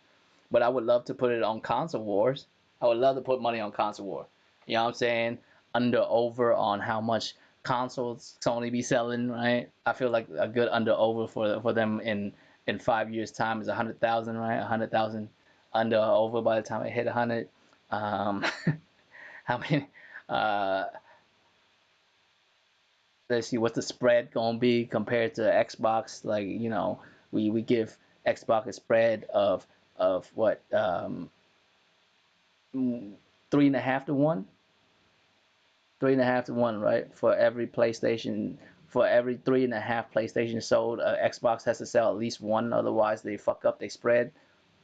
But I would love to put it on console wars. I would love to put money on console war. You know what I'm saying? Under over on how much consoles Sony be selling, right? I feel like a good under over for them in 5 years time is 100,000, right? 100,000 under over by the time it hit 100. Um, how many? Uh, let's see what's the spread gonna be compared to Xbox. Like we give Xbox a spread of what 3.5 to 1, 3.5 to 1, right? For every PlayStation, for every 3.5 PlayStation sold, Xbox has to sell at least one, otherwise they fuck up they spread,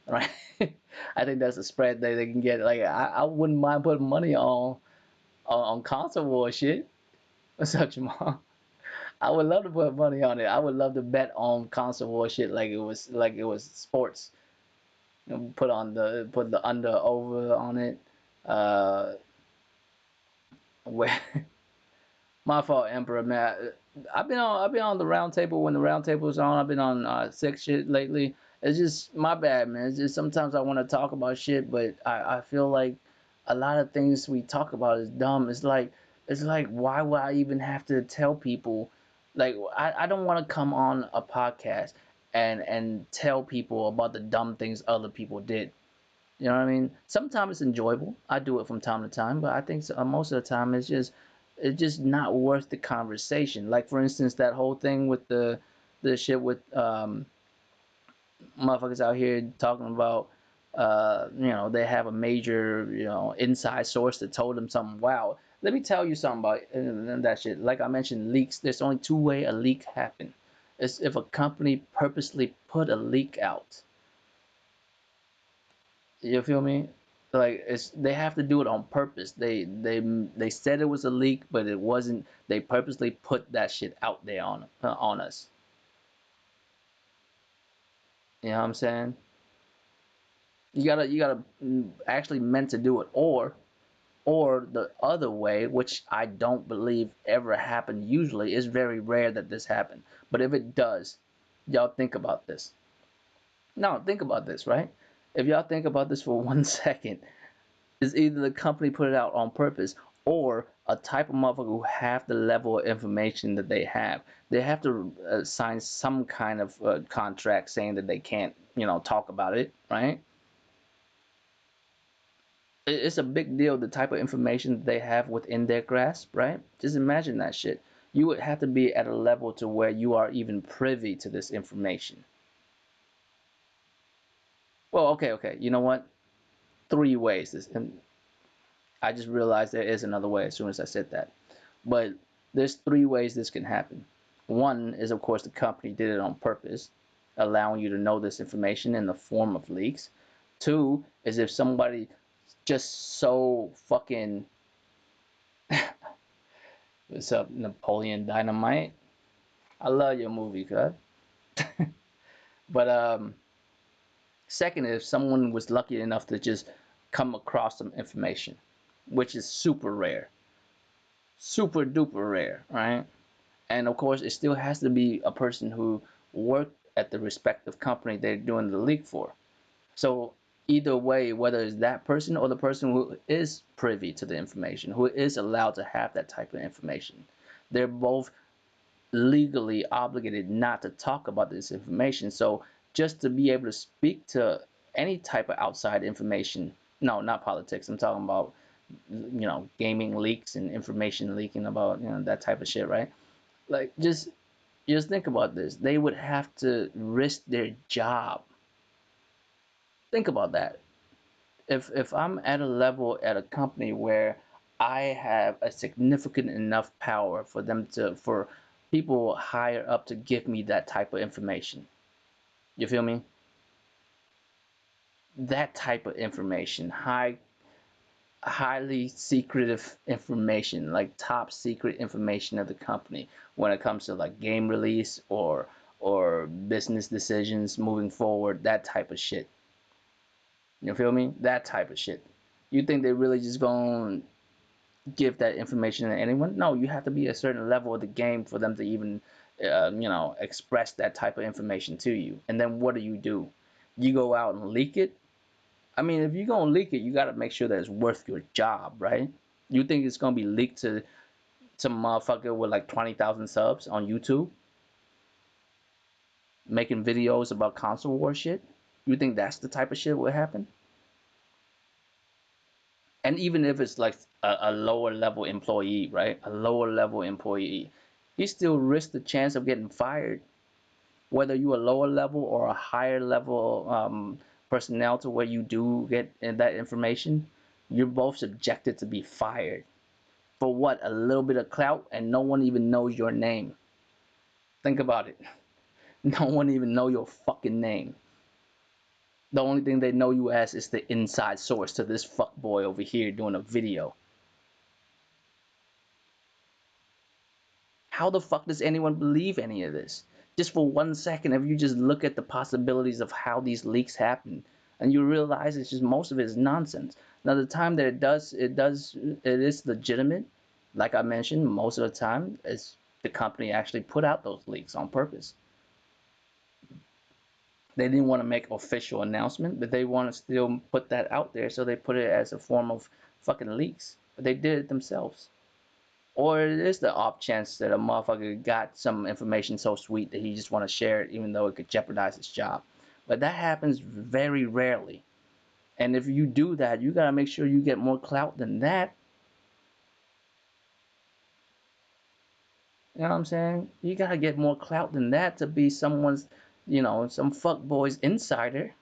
right? I think that's a spread they can get. Like I wouldn't mind putting money on console war shit. What's up, Jamal? I would love to put money on it. I would love to bet on console war shit like it was sports. Put the under over on it. Uh, where My fault, Emperor, man. I've been on the round table when the round table was on. I've been on sex shit lately. It's just my bad, man. It's just sometimes I want to talk about shit, but I feel like a lot of things we talk about is dumb. It's like why would I even have to tell people? Like I don't want to come on a podcast and tell people about the dumb things other people did. You know what I mean? Sometimes it's enjoyable. I do it from time to time, but I think most of the time it's just not worth the conversation. Like for instance, that whole thing with the shit with motherfuckers out here talking about they have a major inside source that told them something. Wow, let me tell you something about that shit. Like I mentioned, leaks. There's only two way a leak happen. It's if a company purposely put a leak out. You feel me? Like they have to do it on purpose. They said it was a leak, but it wasn't. They purposely put that shit out there on us. You know what I'm saying? You gotta actually meant to do it, or the other way, which I don't believe ever happened. Usually, it's very rare that this happened. But if it does, y'all think about this. No, think about this, right? If y'all think about this for 1 second, is either the company put it out on purpose or a type of motherfucker who have the level of information that they have. They have to sign some kind of contract saying that they can't, talk about it, right? It's a big deal the type of information they have within their grasp, right? Just imagine that shit. You would have to be at a level to where you are even privy to this information. Well, okay, okay. You know what? Three ways. And I just realized there is another way as soon as I said that. But there's three ways this can happen. One is, of course, the company did it on purpose, allowing you to know this information in the form of leaks. Two is if somebody just so fucking what's up, Napoleon Dynamite? I love your movie, cut. But second, if someone was lucky enough to just come across some information, which is super rare, super duper rare, right? And of course, it still has to be a person who worked at the respective company they're doing the leak for. So either way, whether it's that person or the person who is privy to the information, who is allowed to have that type of information, they're both legally obligated not to talk about this information. So just to be able to speak to any type of outside information, no, not politics. I'm talking about gaming leaks and information leaking about that type of shit, right? Like just think about this. They would have to risk their job. Think about that. If I'm at a level at a company where I have a significant enough power for people higher up to give me that type of information. You feel me? that type of information, highly secretive information, like top secret information of the company when it comes to like game release or business decisions moving forward, that type of shit. You feel me? That type of shit. You think they really just gonna give that information to anyone? No, you have to be a certain level of the game for them to even, express that type of information to you. And then what do? You go out and leak it? I mean, if you're gonna leak it, you gotta make sure that it's worth your job, right? You think it's gonna be leaked to some motherfucker with like 20,000 subs on YouTube making videos about console war shit? You think that's the type of shit would happen? And even if it's like a lower level employee, right? A lower level employee, you still risk the chance of getting fired, whether you a lower level or a higher level personnel to where you do get that information. You're both subjected to be fired for what? A little bit of clout, and no one even knows your name. Think about it. No one even know your fucking name. The only thing they know you as is the inside source to this fuckboy over here doing a video. How the fuck does anyone believe any of this? Just for 1 second, if you just look at the possibilities of how these leaks happen, and you realize it's just most of it is nonsense. Now, the time that it is legitimate. Like I mentioned, most of the time, it's the company actually put out those leaks on purpose. They didn't want to make official announcement, but they want to still put that out there, so they put it as a form of fucking leaks. But they did it themselves. Or it is the off chance that a motherfucker got some information so sweet that he just want to share it, even though it could jeopardize his job. But that happens very rarely. And if you do that, you gotta make sure you get more clout than that. You know what I'm saying? You gotta get more clout than that to be someone's, some fuckboy's insider.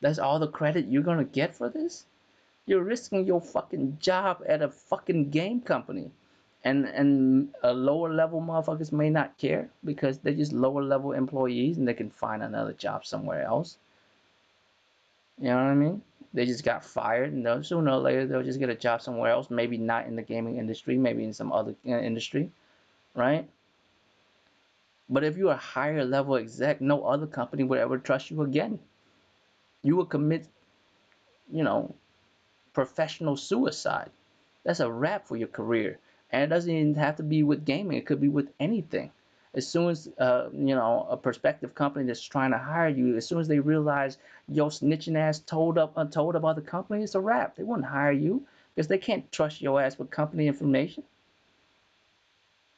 That's all the credit you're gonna get for this? You're risking your fucking job at a fucking game company. And a lower level motherfuckers may not care because they're just lower level employees and they can find another job somewhere else. You know what I mean? They just got fired, and sooner or later they'll just get a job somewhere else. Maybe not in the gaming industry, maybe in some other industry, right? But if you're a higher level exec, no other company would ever trust you again. You would commit, you know, professional suicide. That's a wrap for your career. And it doesn't even have to be with gaming, it could be with anything. As soon as a prospective company that's trying to hire you, as soon as they realize your snitching ass told about the company, it's a wrap. They wouldn't hire you because they can't trust your ass with company information.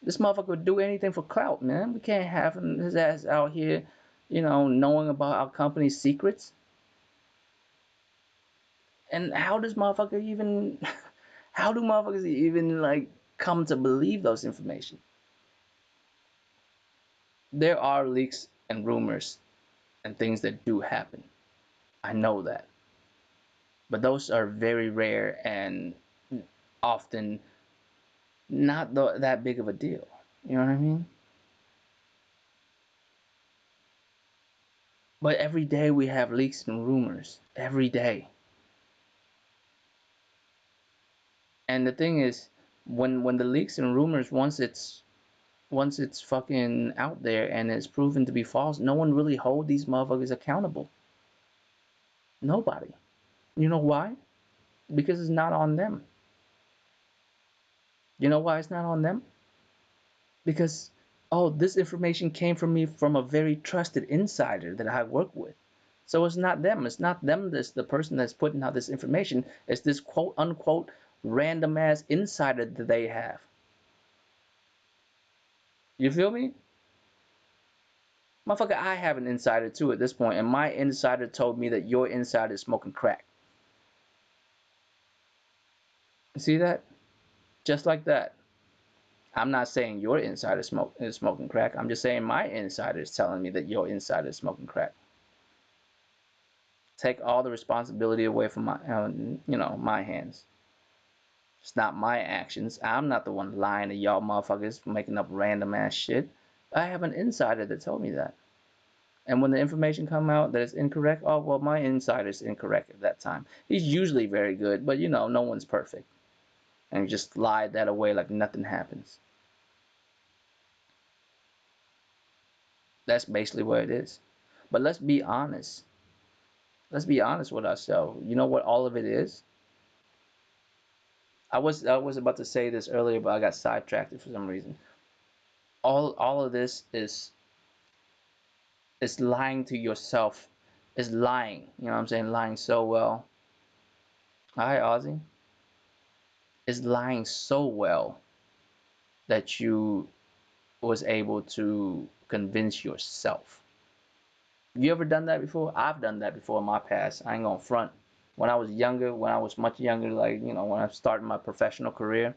This motherfucker would do anything for clout, man. We can't have his ass out here, knowing about our company's secrets. And how does motherfucker even how do motherfuckers even like come to believe those information? There are leaks and rumors and things that do happen. I know that. But those are very rare and often not that big of a deal. You know what I mean? But every day we have leaks and rumors. Every day. And the thing is, when the leaks and rumors, once it's fucking out there and it's proven to be false, no one really hold these motherfuckers accountable. Nobody. You know why? Because it's not on them. You know why it's not on them? Because, oh, this information came from me from a very trusted insider that I work with. So it's not them. It's not them that's the person that's putting out this information. It's this quote unquote random ass insider that they have. You feel me? Motherfucker, I have an insider too at this point, and my insider told me that your insider is smoking crack. See that? Just like that. I'm not saying your insider is smoking crack. I'm just saying my insider is telling me that your insider is smoking crack. Take all the responsibility away from my hands. It's not my actions. I'm not the one lying to y'all motherfuckers making up random ass shit. I have an insider that told me that. And when the information come out that is incorrect, oh well, my insider's incorrect at that time. He's usually very good, but you know, no one's perfect, and just lied that away like nothing happens. That's basically what it is. But let's be honest. Let's be honest with ourselves. You know what all of it is? I was about to say this earlier, but I got sidetracked for some reason. All of this is lying to yourself. Is lying. You know what I'm saying? Lying so well. Hi, Ozzy. Is lying so well that you was able to convince yourself. You ever done that before? I've done that before in my past. I ain't gonna front. When I was younger, when I was much younger, like you know, when I started my professional career,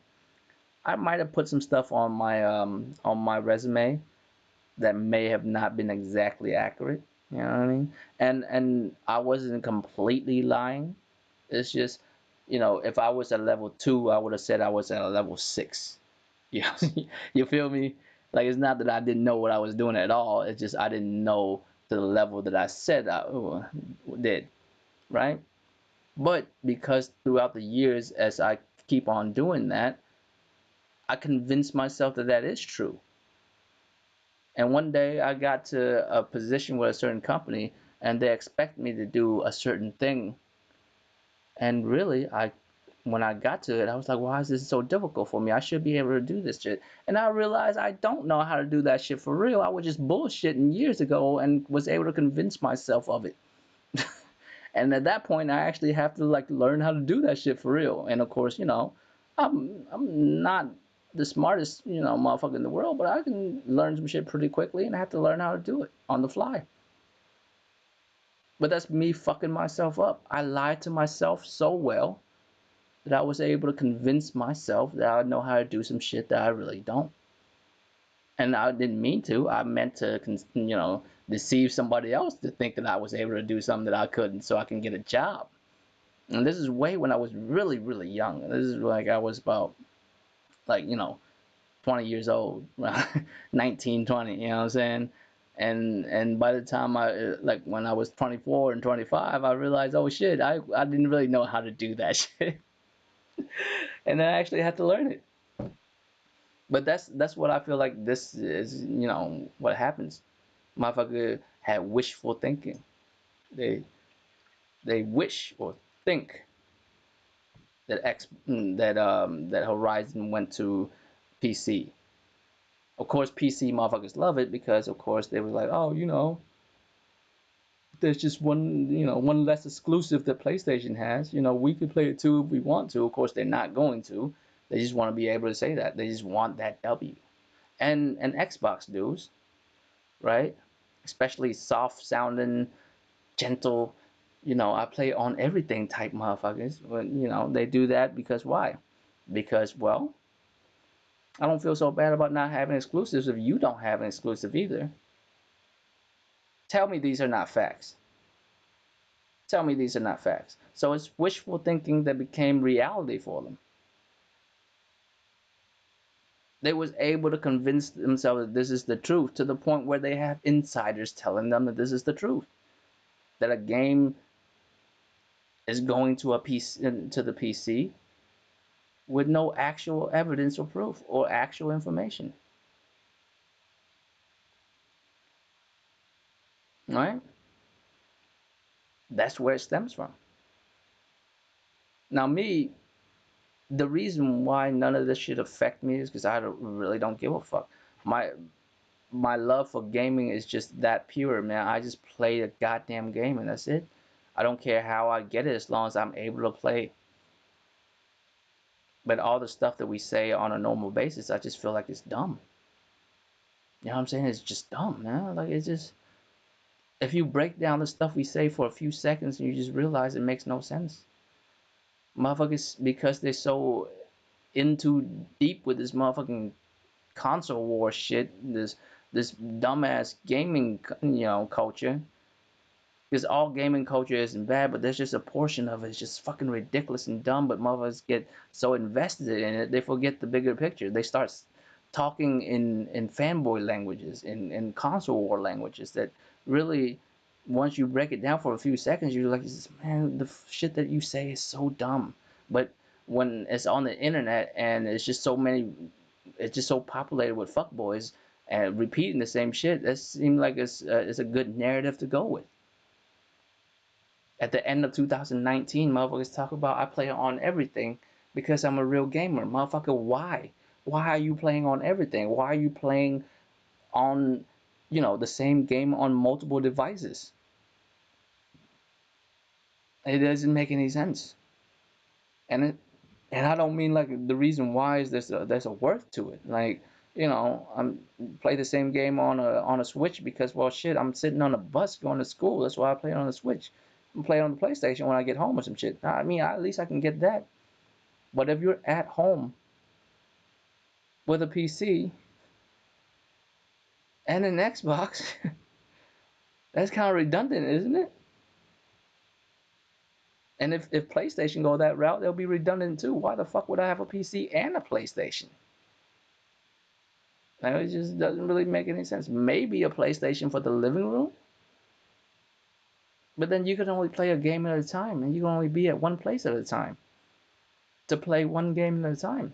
I might have put some stuff on my resume that may have not been exactly accurate. You know what I mean? And I wasn't completely lying. It's just, you know, if I was at level 2, I would have said I was at a level 6. You you feel me? Like it's not that I didn't know what I was doing at all. It's just I didn't know to the level that I said I did, right? But because throughout the years, as I keep on doing that, I convinced myself that that is true. And one day I got to a position with a certain company, and they expect me to do a certain thing. And really, when I got to it, I was like, why is this so difficult for me? I should be able to do this shit. And I realized I don't know how to do that shit for real. I was just bullshitting years ago and was able to convince myself of it. And at that point, I actually have to like learn how to do that shit for real. And of course, you know, I'm not the smartest, you know, motherfucker in the world, but I can learn some shit pretty quickly, and I have to learn how to do it on the fly. But that's me fucking myself up. I lied to myself so well that I was able to convince myself that I know how to do some shit that I really don't. And I didn't mean to. I meant to, you know, deceive somebody else to think that I was able to do something that I couldn't so I can get a job. And this is way when I was really, really young. This is like I was about, like, you know, 20 years old, 19, 20, you know what I'm saying? And by the time like when I was 24 and 25, I realized, oh shit, I didn't really know how to do that shit. And then I actually had to learn it. But that's what I feel like this is, you know, what happens. Motherfucker had wishful thinking. They they wish or think that that Horizon went to PC. Of course, PC motherfuckers love it because, of course, they were like, oh, you know, there's just one, you know, one less exclusive that PlayStation has. You know, we could play it too if we want to. Of course, they're not going to. They just want to be able to say that. They just want that W. And Xbox dudes, right? Especially soft sounding, gentle, you know, I play on everything type motherfuckers. But, you know, they do that because why? Because, well, I don't feel so bad about not having exclusives if you don't have an exclusive either. Tell me these are not facts. Tell me these are not facts. So it's wishful thinking that became reality for them. They was able to convince themselves that this is the truth to the point where they have insiders telling them that this is the truth. That a game is going to a PC to the PC with no actual evidence or proof or actual information. Right? That's where it stems from. Now me, the reason why none of this should affect me is because really don't give a fuck. My my love for gaming is just that pure, man. I just play the goddamn game and that's it. I don't care how I get it as long as I'm able to play. But all the stuff that we say on a normal basis, I just feel like it's dumb. You know what I'm saying? It's just dumb, man. Like it's just if you break down the stuff we say for a few seconds, you just realize it makes no sense. Motherfuckers, because they're so into deep with this motherfucking console war shit, this dumbass gaming, you know, culture. Because all gaming culture isn't bad, but there's just a portion of it is just fucking ridiculous and dumb. But motherfuckers get so invested in it, they forget the bigger picture. They start talking in fanboy languages, in console war languages that really, once you break it down for a few seconds, you're like, man, the shit that you say is so dumb. But when it's on the internet and it's just so many, it's just so populated with fuckboys and repeating the same shit, that seems like it's a good narrative to go with. At the end of 2019, motherfuckers talk about I play on everything because I'm a real gamer. Motherfucker, why? Why are you playing on everything? Why are you playing on, the same game on multiple devices? It doesn't make any sense. And I don't mean like the reason why is there's a worth to it. Like, I'm play the same game on a Switch because, well, shit, I'm sitting on a bus going to school. That's why I play it on the Switch. I'm playing on the PlayStation when I get home or some shit. I mean, at least I can get that. But if you're at home with a PC and an Xbox, that's kind of redundant, isn't it? And if PlayStation go that route, they'll be redundant too. Why the fuck would I have a PC and a PlayStation? Now, it just doesn't really make any sense. Maybe a PlayStation for the living room, but then you can only play a game at a time, and you can only be at one place at a time to play one game at a time.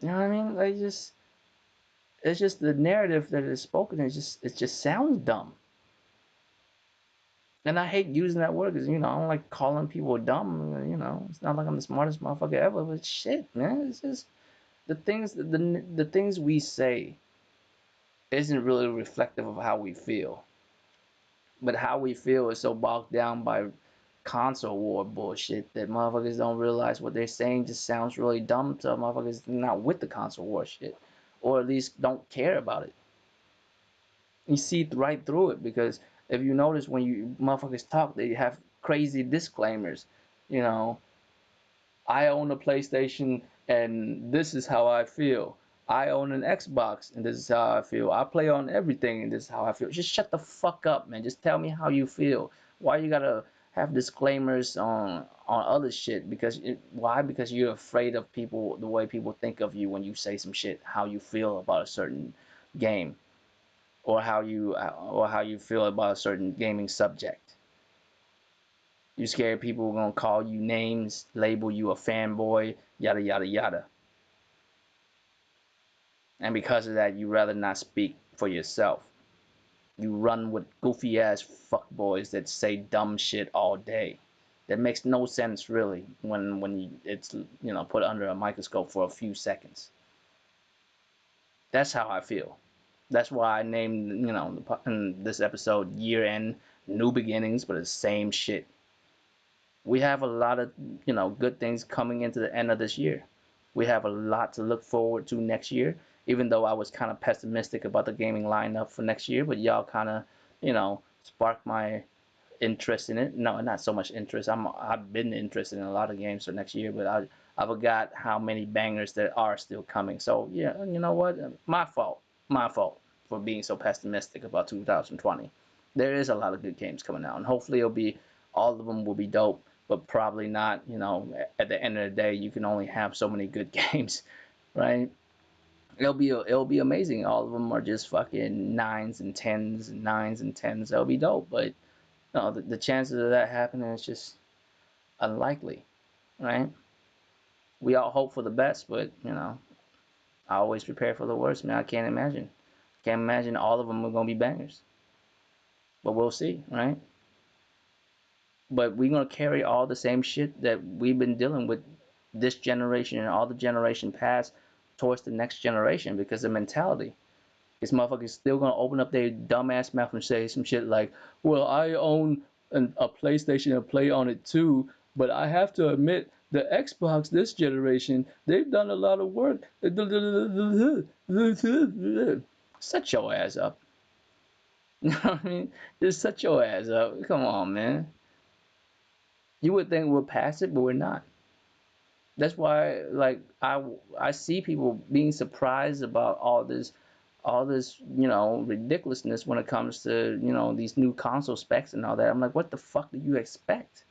You know what I mean? Like, it's just the narrative that is spoken. It just sounds dumb. And I hate using that word because, I don't like calling people dumb. It's not like I'm the smartest motherfucker ever, but shit, man, it's just the things we say isn't really reflective of how we feel. But how we feel is so bogged down by console war bullshit that motherfuckers don't realize what they're saying just sounds really dumb to motherfuckers not with the console war shit, or at least don't care about it. You see right through it because if you notice when you motherfuckers talk, they have crazy disclaimers. You know, I own a PlayStation and this is how I feel. I own an Xbox and this is how I feel. I play on everything and this is how I feel. Just shut the fuck up, man. Just tell me how you feel. Why you gotta have disclaimers on other shit? Why? Because you're afraid of people, the way people think of you when you say some shit, how you feel about a certain game, or how you feel about a certain gaming subject. You scared people are gonna call you names, label you a fanboy, yada yada yada. And because of that, you rather not speak for yourself. You run with goofy ass fuckboys that say dumb shit all day. That makes no sense really it's put under a microscope for a few seconds. That's how I feel. That's why I named in this episode year end new beginnings, but it's the same shit. We have a lot of good things coming into the end of this year. We have a lot to look forward to next year. Even though I was kind of pessimistic about the gaming lineup for next year, but y'all kind of sparked my interest in it. No, not so much interest. I've been interested in a lot of games for next year, but I forgot how many bangers there are still coming. So yeah, you know what? My fault for being so pessimistic about 2020. There is a lot of good games coming out, and hopefully all of them will be dope, but probably not. At the end of the day, you can only have so many good games, right? It'll be amazing. All of them are just fucking nines and tens and nines and tens. That'll be dope, but no, the chances of that happening is just unlikely, right? We all hope for the best, but I always prepare for the worst. Man, I can't imagine all of them are gonna be bangers, but we'll see, right? But we're gonna carry all the same shit that we've been dealing with this generation and all the generation past towards the next generation because of mentality. These motherfuckers still gonna open up their dumbass mouth and say some shit like, "Well, I own a PlayStation and play on it too, but I have to admit the Xbox this generation, they've done a lot of work." Shut your ass up. You know what I mean? Just shut your ass up. Come on, man. You would think we're past it, but we're not. That's why, like, I see people being surprised about all this ridiculousness when it comes to these new console specs and all that. I'm like, what the fuck do you expect?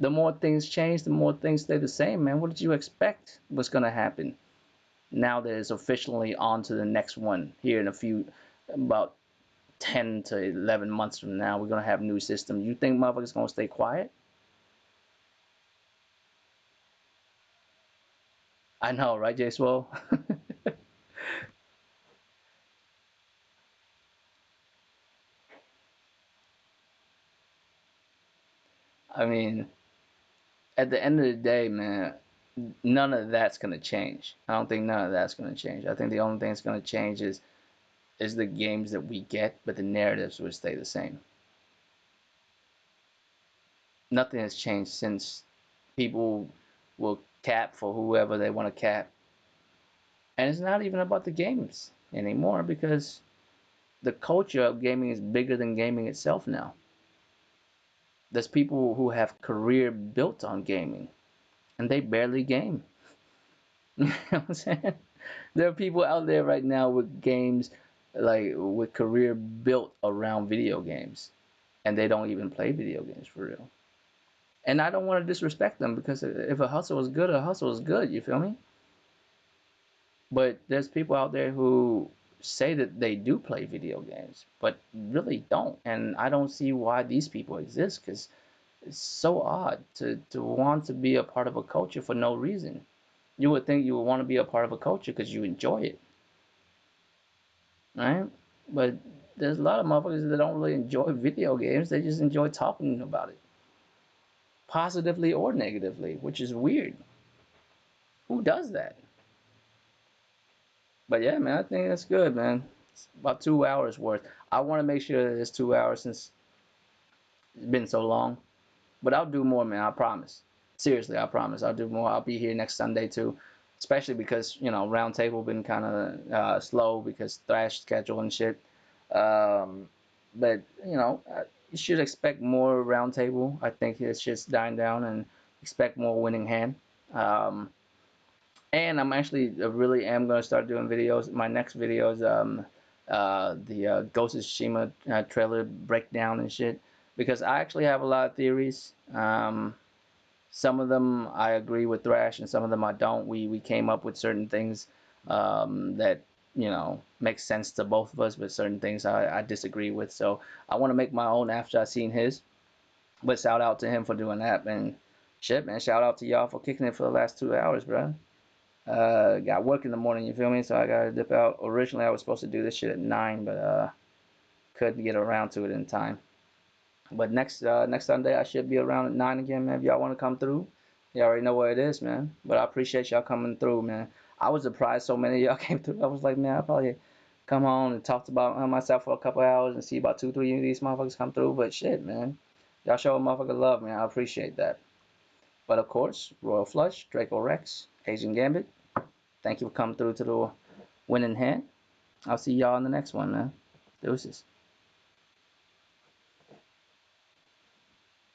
The more things change, the more things stay the same, man. What did you expect was gonna happen? Now that it's officially on to the next one here in a few about 10 to 11 months from now, we're gonna have new systems. You think motherfuckers gonna stay quiet? I know, right, J Swole? I mean, at the end of the day, man, none of that's gonna change. I don't think none of that's gonna change. I think the only thing that's gonna change is the games that we get, but the narratives will stay the same. Nothing has changed since people will cap for whoever they want to cap. And it's not even about the games anymore because the culture of gaming is bigger than gaming itself now. There's people who have career built on gaming and they barely game. You know what I'm saying? There are people out there right now with games like with career built around video games and they don't even play video games for real. And I don't want to disrespect them because if a hustle is good, a hustle is good. You feel me? But there's people out there who say that they do play video games, but really don't. And I don't see why these people exist because it's so odd to want to be a part of a culture for no reason. You would think you would want to be a part of a culture because you enjoy it, right? But there's a lot of motherfuckers that don't really enjoy video games. They just enjoy talking about it, positively or negatively, which is weird. Who does that? But yeah, man, I think that's good, man. It's about 2 hours worth. I want to make sure that it's 2 hours since it's been so long. But I'll do more, man. I promise. Seriously, I promise. I'll do more. I'll be here next Sunday too, especially because Roundtable been kind of slow because Thrash schedule and shit. Um, but you should expect more Roundtable. I think it's just dying down and expect more Winning Hand. Um, and I'm actually really am gonna start doing videos. My next video is the Ghost of Tsushima trailer breakdown and shit because I actually have a lot of theories. Some of them I agree with Thrash, and some of them I don't. We came up with certain things that make sense to both of us, but certain things I disagree with. So I want to make my own after I seen his. But shout out to him for doing that, and shit, man. Shout out to y'all for kicking it for the last 2 hours, bro. Got work in the morning, you feel me? So I gotta dip out. Originally, I was supposed to do this shit at 9, but couldn't get around to it in time. But next Sunday, I should be around at 9 again, man. If y'all want to come through, you already know what it is, man. But I appreciate y'all coming through, man. I was surprised so many of y'all came through. I was like, man, I probably come on and talked about myself for a couple hours and see about 2, 3 of these motherfuckers come through. But shit, man, y'all show a motherfucker love, man. I appreciate that. But of course, Royal Flush, Draco Rex, Asian Gambit. Thank you for coming through to the Winning Hand. I'll see y'all in the next one, man. Deuces.